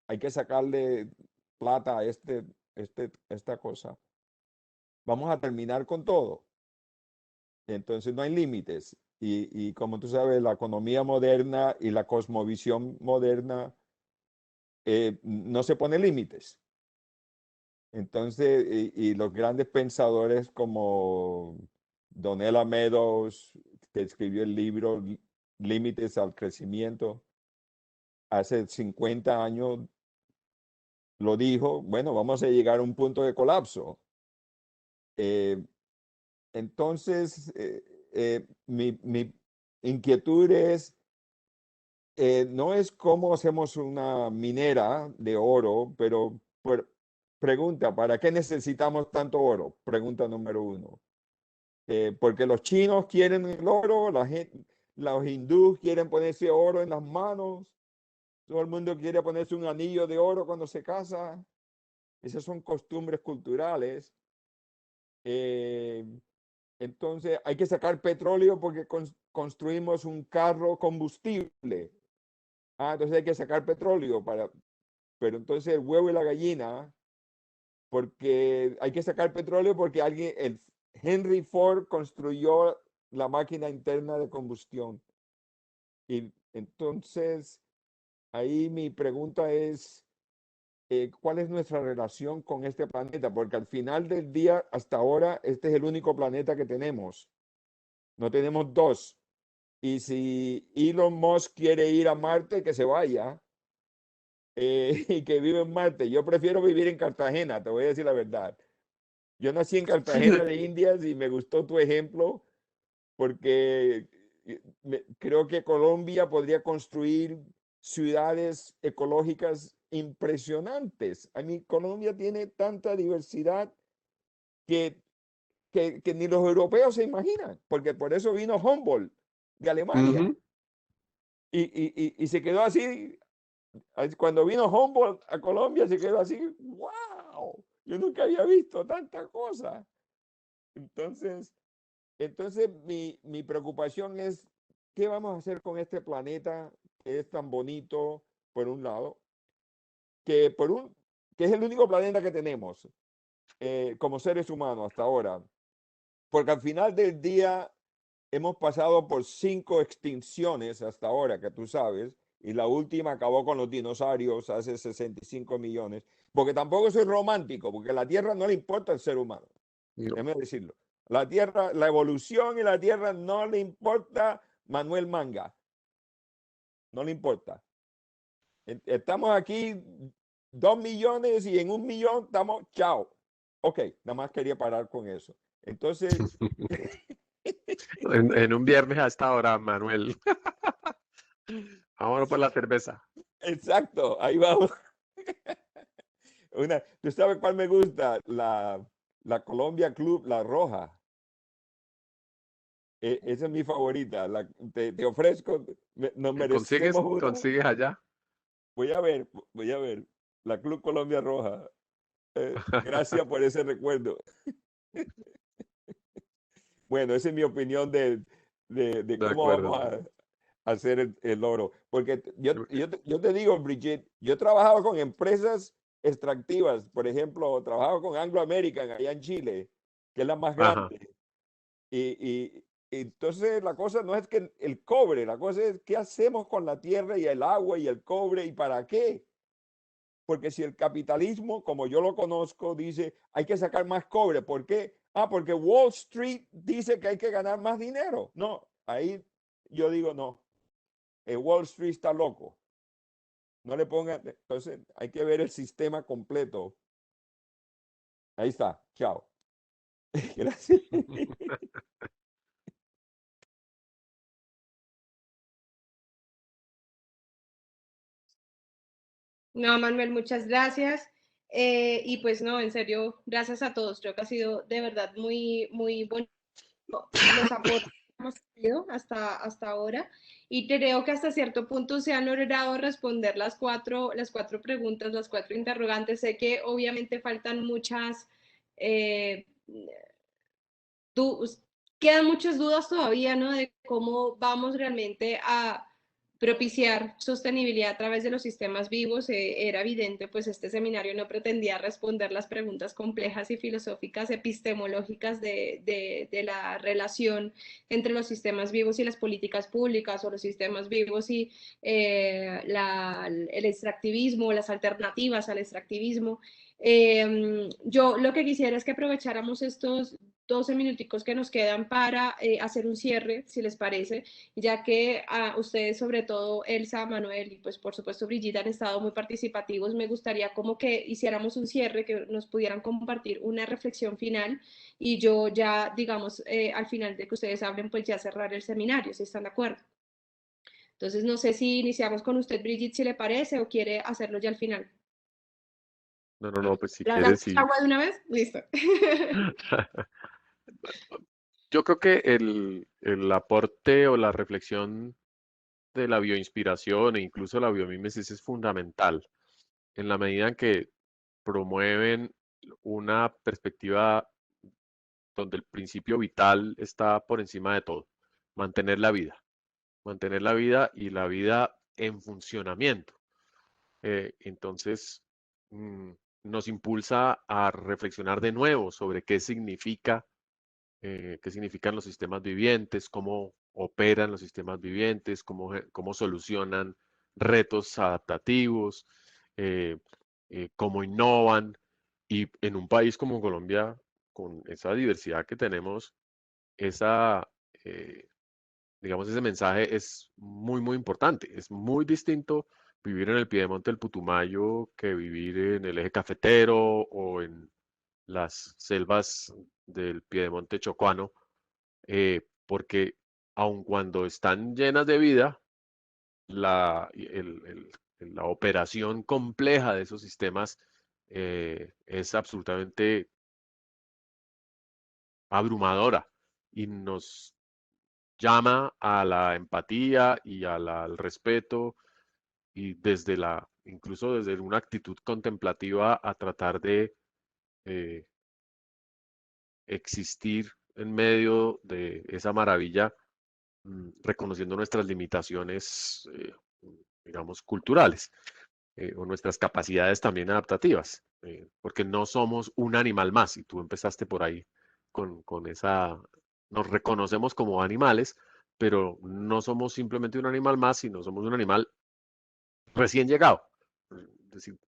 hay que sacarle plata a esta cosa. Vamos a terminar con todo. Entonces no hay límites. Y como tú sabes, la economía moderna y la cosmovisión moderna no se pone límites. Entonces, y los grandes pensadores como Donella Meadows, que escribió el libro Límites al Crecimiento, hace 50 años lo dijo, bueno, vamos a llegar a un punto de colapso. Entonces, mi inquietud es, no es cómo hacemos una minera de oro, pero pregunta, ¿para qué necesitamos tanto oro? Pregunta número uno. Porque los chinos quieren el oro, los hindúes quieren ponerse oro en las manos, todo el mundo quiere ponerse un anillo de oro cuando se casa. Esas son costumbres culturales. Entonces hay que sacar petróleo porque construimos un carro combustible. Entonces hay que sacar petróleo pero entonces el huevo y la gallina, porque hay que sacar petróleo porque Henry Ford construyó la máquina interna de combustión. Y entonces ahí mi pregunta es, ¿cuál es nuestra relación con este planeta? Porque al final del día, hasta ahora, este es el único planeta que tenemos. No tenemos dos. Y si Elon Musk quiere ir a Marte, que se vaya y que vive en Marte. Yo prefiero vivir en Cartagena, te voy a decir la verdad. Yo nací en Cartagena de Indias y me gustó tu ejemplo porque creo que Colombia podría construir ciudades ecológicas impresionantes. A mí Colombia tiene tanta diversidad que, que ni los europeos se imaginan, porque por eso vino Humboldt de Alemania. Y se quedó así, cuando vino Humboldt a Colombia, se quedó así, wow, yo nunca había visto tanta cosa. Entonces mi preocupación es, ¿qué vamos a hacer con este planeta que es tan bonito, por un lado, que, que es el único planeta que tenemos como seres humanos hasta ahora? Porque al final del día hemos pasado por 5 extinciones hasta ahora, que tú sabes, y la última acabó con los dinosaurios hace 65 millones, porque tampoco soy romántico, porque la Tierra no le importa al ser humano, No. déjame decirlo. La Tierra, la evolución y la Tierra no le importa Manuel Manga, no le importa. Estamos aquí 2 millones y en 1 millón estamos, chao. Ok, nada más quería parar con eso. Entonces... En un viernes a esta hora, Manuel. Vámonos por la cerveza. Exacto, ahí vamos. ¿Tú sabes cuál me gusta? La Colombia Club, la roja. Esa es mi favorita. Te ofrezco, nos merecemos una. ¿Consigues allá? Voy a ver. La Club Colombia Roja. Gracias por ese recuerdo. Bueno, esa es mi opinión de De cómo acuerdo. vamos a hacer el oro. Porque yo te digo, Brigitte, yo he trabajado con empresas extractivas. Por ejemplo, trabajo con Anglo American allá en Chile, que es la más Ajá. grande. Y entonces la cosa no es que el cobre, la cosa es qué hacemos con la tierra y el agua y el cobre y para qué. Porque si el capitalismo, como yo lo conozco, dice hay que sacar más cobre, ¿por qué? Porque Wall Street dice que hay que ganar más dinero. No, ahí yo digo no, Wall Street está loco. No le pongan, entonces hay que ver el sistema completo. Ahí está, chao. Gracias. No, Manuel, muchas gracias. Y pues no, en serio, gracias a todos. Creo que ha sido de verdad muy, muy bonito los aportes que hemos tenido hasta ahora. Y creo que hasta cierto punto se han logrado responder las cuatro preguntas, las cuatro interrogantes. Sé que obviamente faltan muchas, eh, quedan muchas dudas todavía, ¿no? De cómo vamos realmente a propiciar sostenibilidad a través de los sistemas vivos. Era evidente, pues este seminario no pretendía responder las preguntas complejas y filosóficas, epistemológicas de la relación entre los sistemas vivos y las políticas públicas, o los sistemas vivos y el extractivismo, las alternativas al extractivismo. Yo lo que quisiera es que aprovecháramos estos 12 minuticos que nos quedan para hacer un cierre, si les parece, ya que a ustedes, sobre todo Elsa, Manuel y pues por supuesto Brigitte, han estado muy participativos. Me gustaría como que hiciéramos un cierre, que nos pudieran compartir una reflexión final, y yo ya, digamos, al final de que ustedes hablen, pues ya cerrar el seminario, si están de acuerdo. Entonces, no sé si iniciamos con usted, Brigitte, si le parece, o quiere hacerlo ya al final. No, no, no, pues si ¿Le quieres, hablamos sí. agua de una vez? Listo. Yo creo que el aporte o la reflexión de la bioinspiración e incluso la biomímesis es fundamental en la medida en que promueven una perspectiva donde el principio vital está por encima de todo, mantener mantener la vida y la vida en funcionamiento. Entonces, mm, nos impulsa a reflexionar de nuevo sobre qué significan los sistemas vivientes, cómo operan los sistemas vivientes, cómo solucionan retos adaptativos, eh, cómo innovan. Y en un país como Colombia, con esa diversidad que tenemos, esa, eh, digamos, ese mensaje es muy, muy importante. Es muy distinto vivir en el piedemonte del Putumayo que vivir en el eje cafetero o en las selvas del piedemonte chocuano, porque aun cuando están llenas de vida, la operación compleja de esos sistemas es absolutamente abrumadora y nos llama a la empatía y al respeto y incluso desde una actitud contemplativa a tratar de eh, existir en medio de esa maravilla, reconociendo nuestras limitaciones, digamos, culturales, o nuestras capacidades también adaptativas, porque no somos un animal más, y tú empezaste por ahí con esa, nos reconocemos como animales, pero no somos simplemente un animal más, sino somos un animal recién llegado. Es decir,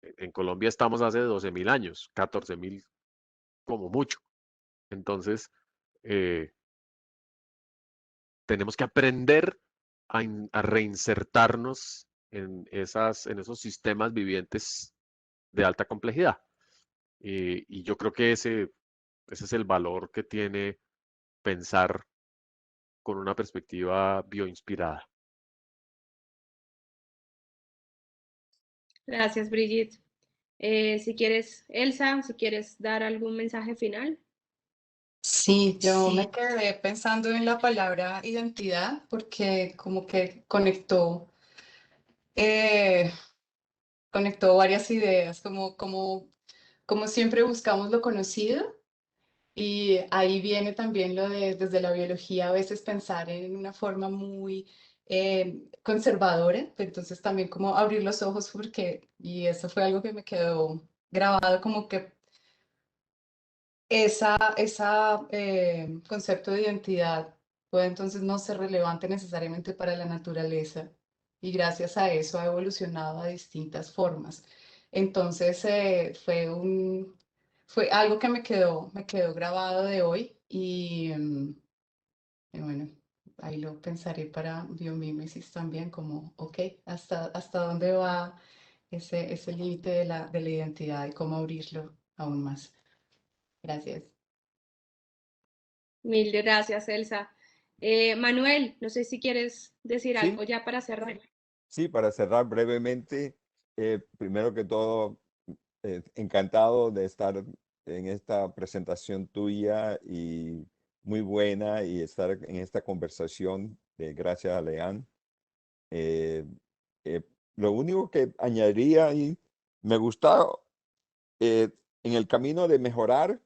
en Colombia estamos hace 12.000 años, 14.000 como mucho. Entonces, eh, tenemos que aprender a reinsertarnos en esos sistemas vivientes de alta complejidad. Y yo creo que ese es el valor que tiene pensar con una perspectiva bioinspirada. Gracias, Brigitte. Si quieres, Elsa, si quieres dar algún mensaje final. Sí, yo me quedé pensando en la palabra identidad porque como que eh, conectó varias ideas, como siempre buscamos lo conocido. Y ahí viene también lo de, desde la biología, a veces pensar en una forma muy conservadora, pero entonces también como abrir los ojos porque, y eso fue algo que me quedó grabado, como que esa concepto de identidad puede entonces no ser relevante necesariamente para la naturaleza y gracias a eso ha evolucionado a distintas formas. Entonces fue algo que me quedó grabado de hoy y bueno, ahí lo pensaré para biomímesis también, como, ok, ¿hasta dónde va ese límite de la identidad y cómo abrirlo aún más? Gracias. Mil gracias, Elsa. Manuel, no sé si quieres decir Sí, algo ya para cerrar. sí, para cerrar brevemente, primero que todo, encantado de estar en esta presentación tuya y muy buena y estar en esta conversación. Gracias a Leán. Eh, eh, lo único que añadiría ahí, me gusta eh, en el camino de mejorar,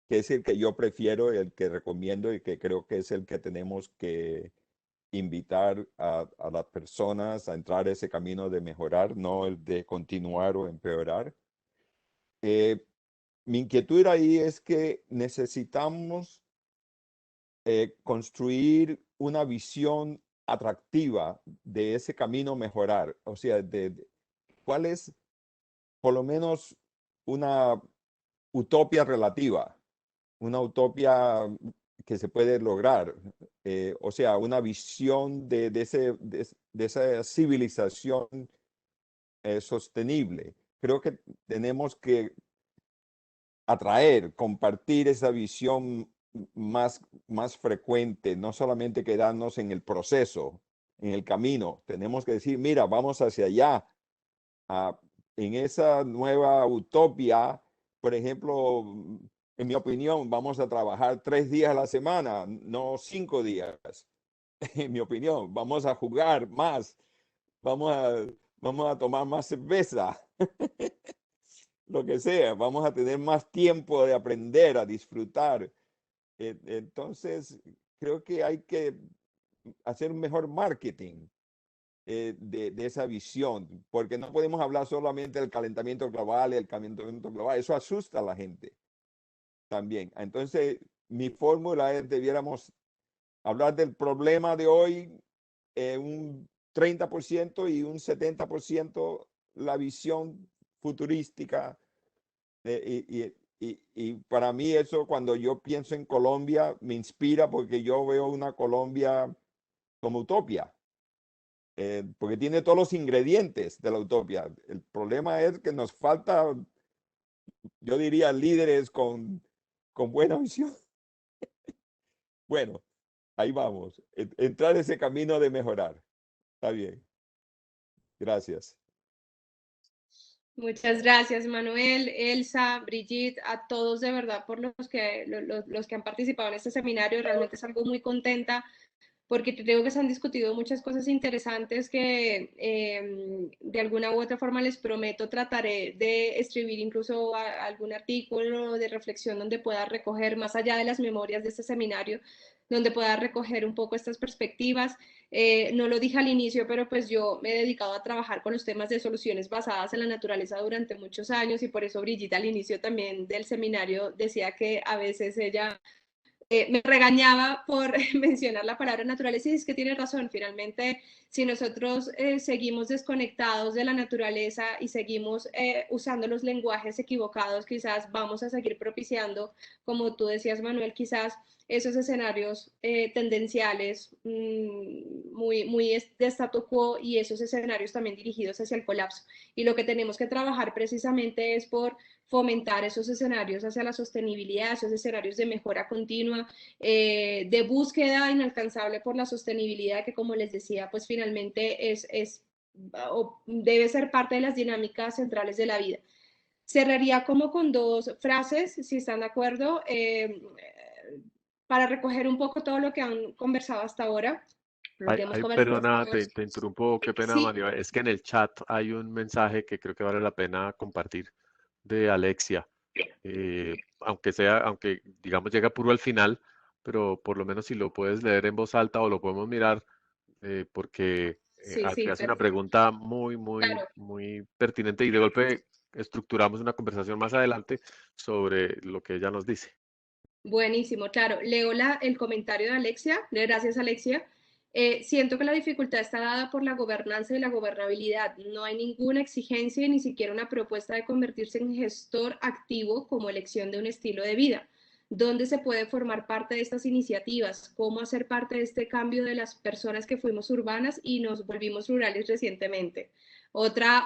que es el que yo prefiero, el que recomiendo y que creo que es el que tenemos que invitar a las personas a entrar a ese camino de mejorar, no el de continuar o empeorar. Eh, Mi inquietud ahí es que necesitamos construir una visión atractiva de ese camino mejorar, o sea, cuál es por lo menos una utopía relativa, una utopía que se puede lograr, o sea, una visión de esa civilización sostenible. Creo que tenemos que atraer, compartir esa visión más frecuente, no solamente quedarnos en el proceso, en el camino. Tenemos que decir, mira, vamos hacia allá. Ah, en esa nueva utopía, por ejemplo, en mi opinión, vamos a trabajar 3 días a la semana, no 5 días. En mi opinión, vamos a jugar más, vamos a, vamos a tomar más cerveza, lo que sea, vamos a tener más tiempo de aprender, a disfrutar. Entonces, creo que hay que hacer un mejor marketing de esa visión, porque no podemos hablar solamente del calentamiento global, eso asusta a la gente también. Entonces, mi fórmula es, debiéramos hablar del problema de hoy, un 30% y un 70% la visión futurística. Y para mí eso, cuando yo pienso en Colombia, me inspira porque yo veo una Colombia como utopia, porque tiene todos los ingredientes de la utopia. El problema es que nos falta, yo diría, líderes con buena visión. Bueno, ahí vamos. Entrar ese camino de mejorar. Está bien. Gracias. Muchas gracias, Manuel, Elsa, Brigitte, a todos de verdad por los que han participado en este seminario. Realmente es algo muy contenta porque creo que se han discutido muchas cosas interesantes que de alguna u otra forma les prometo trataré de escribir incluso algún artículo de reflexión donde pueda recoger más allá de las memorias de este seminario, donde pueda recoger un poco estas perspectivas. No lo dije al inicio, pero pues yo me he dedicado a trabajar con los temas de soluciones basadas en la naturaleza durante muchos años y por eso Brigitte al inicio también del seminario decía que a veces ella me regañaba por mencionar la palabra naturaleza y es que tiene razón, finalmente si nosotros seguimos desconectados de la naturaleza y seguimos usando los lenguajes equivocados, quizás vamos a seguir propiciando, como tú decías Manuel, quizás esos escenarios tendenciales muy de statu quo y esos escenarios también dirigidos hacia el colapso. Y lo que tenemos que trabajar precisamente es por fomentar esos escenarios hacia la sostenibilidad, esos escenarios de mejora continua, de búsqueda inalcanzable por la sostenibilidad, que como les decía, pues finalmente o debe ser parte de las dinámicas centrales de la vida. Cerraría como con dos frases, si están de acuerdo, para recoger un poco todo lo que han conversado hasta ahora. Lo que hemos conversado hasta Perdona, ahora. te interrumpo, qué pena, Sí, Mario. Es que en el chat hay un mensaje que creo que vale la pena compartir de Alexia. Aunque digamos llega puro al final, pero por lo menos si lo puedes leer en voz alta o lo podemos mirar, porque sí, sí, hace una perfecto. pregunta muy, muy, Claro. muy pertinente y de golpe estructuramos una conversación más adelante sobre lo que ella nos dice. Buenísimo, claro. Leo el comentario de Alexia. Gracias, Alexia. Siento que la dificultad está dada por la gobernanza y la gobernabilidad. No hay ninguna exigencia y ni siquiera una propuesta de convertirse en gestor activo como elección de un estilo de vida. dónde se puede formar parte de estas iniciativas, cómo hacer parte de este cambio de las personas que fuimos urbanas y nos volvimos rurales recientemente. Otra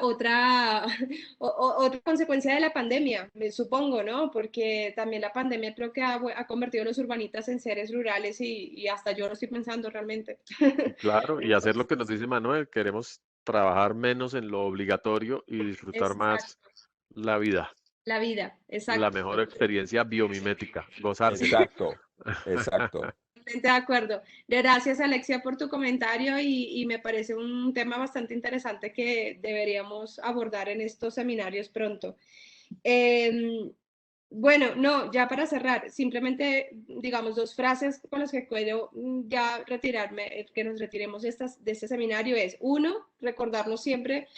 consecuencia de la pandemia, me supongo, ¿no? Porque también la pandemia creo que ha convertido a los urbanitas en seres rurales y hasta yo lo estoy pensando realmente. Claro, y hacer lo que nos dice Manuel, queremos trabajar menos en lo obligatorio y disfrutar más Exacto. la vida, La vida, la exacto. mejor experiencia biomimética, gozárselo. Exacto, exacto. Totalmente de acuerdo. Gracias, Alexia, por tu comentario y me parece un tema bastante interesante que deberíamos abordar en estos seminarios pronto. Bueno, no, ya para cerrar, simplemente, digamos, dos frases con las que puedo ya retirarme, que nos retiremos de este seminario es, uno, recordarnos siempre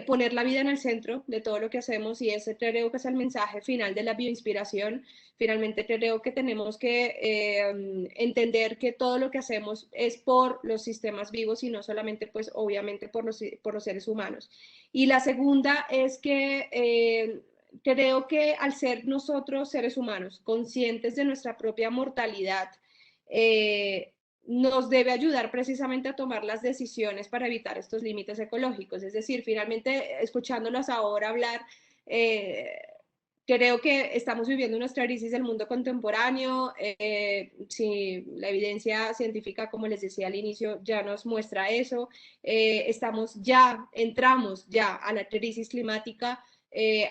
poner la vida en el centro de todo lo que hacemos y ese creo que es el mensaje final de la bioinspiración. Finalmente creo que tenemos que entender que todo lo que hacemos es por los sistemas vivos y no solamente, pues, obviamente por los seres humanos. Y la segunda es que creo que al ser nosotros seres humanos conscientes de nuestra propia mortalidad, nos debe ayudar precisamente a tomar las decisiones para evitar estos límites ecológicos. Es decir, finalmente, escuchándolos ahora hablar, creo que estamos viviendo nuestra crisis del mundo contemporáneo. Si la evidencia científica, como les decía al inicio, ya nos muestra eso. Entramos ya a la crisis climática.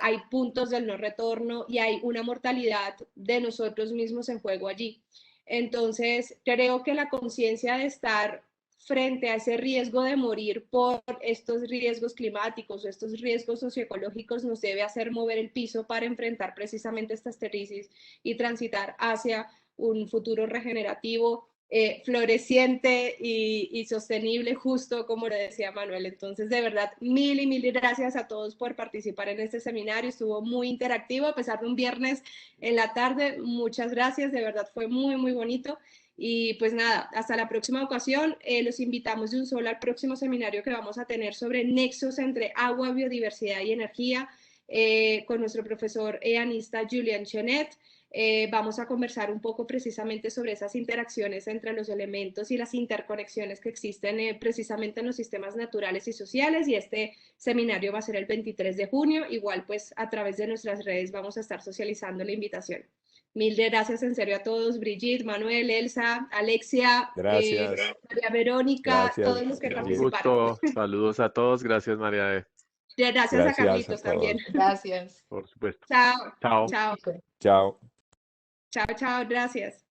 Hay puntos del no retorno y hay una mortalidad de nosotros mismos en juego allí. Entonces, creo que la conciencia de estar frente a ese riesgo de morir por estos riesgos climáticos o estos riesgos socioecológicos nos debe hacer mover el piso para enfrentar precisamente estas crisis y transitar hacia un futuro regenerativo, floreciente y sostenible, justo como lo decía Manuel. Entonces, de verdad, mil y mil gracias a todos por participar en este seminario. Estuvo muy interactivo, a pesar de un viernes en la tarde. Muchas gracias, de verdad fue muy, muy bonito. Y pues nada, hasta la próxima ocasión. Los invitamos de un solo al próximo seminario que vamos a tener sobre nexos entre agua, biodiversidad y energía, con nuestro profesor eanista Julian Chenet. Vamos a conversar un poco precisamente sobre esas interacciones entre los elementos y las interconexiones que existen precisamente en los sistemas naturales y sociales, y este seminario va a ser el 23 de junio. Igual, pues a través de nuestras redes vamos a estar socializando la invitación. Mil gracias en serio a todos, Brigitte, Manuel, Elsa, Alexia, Gracias. María Verónica, Gracias, todos los que Un Brigitte. participaron. gusto, saludos a todos, gracias María, Gracias a Gracias a Carlitos también. todos. Gracias. por supuesto. Chao, Chao. chao, Chao. chao, chao, gracias.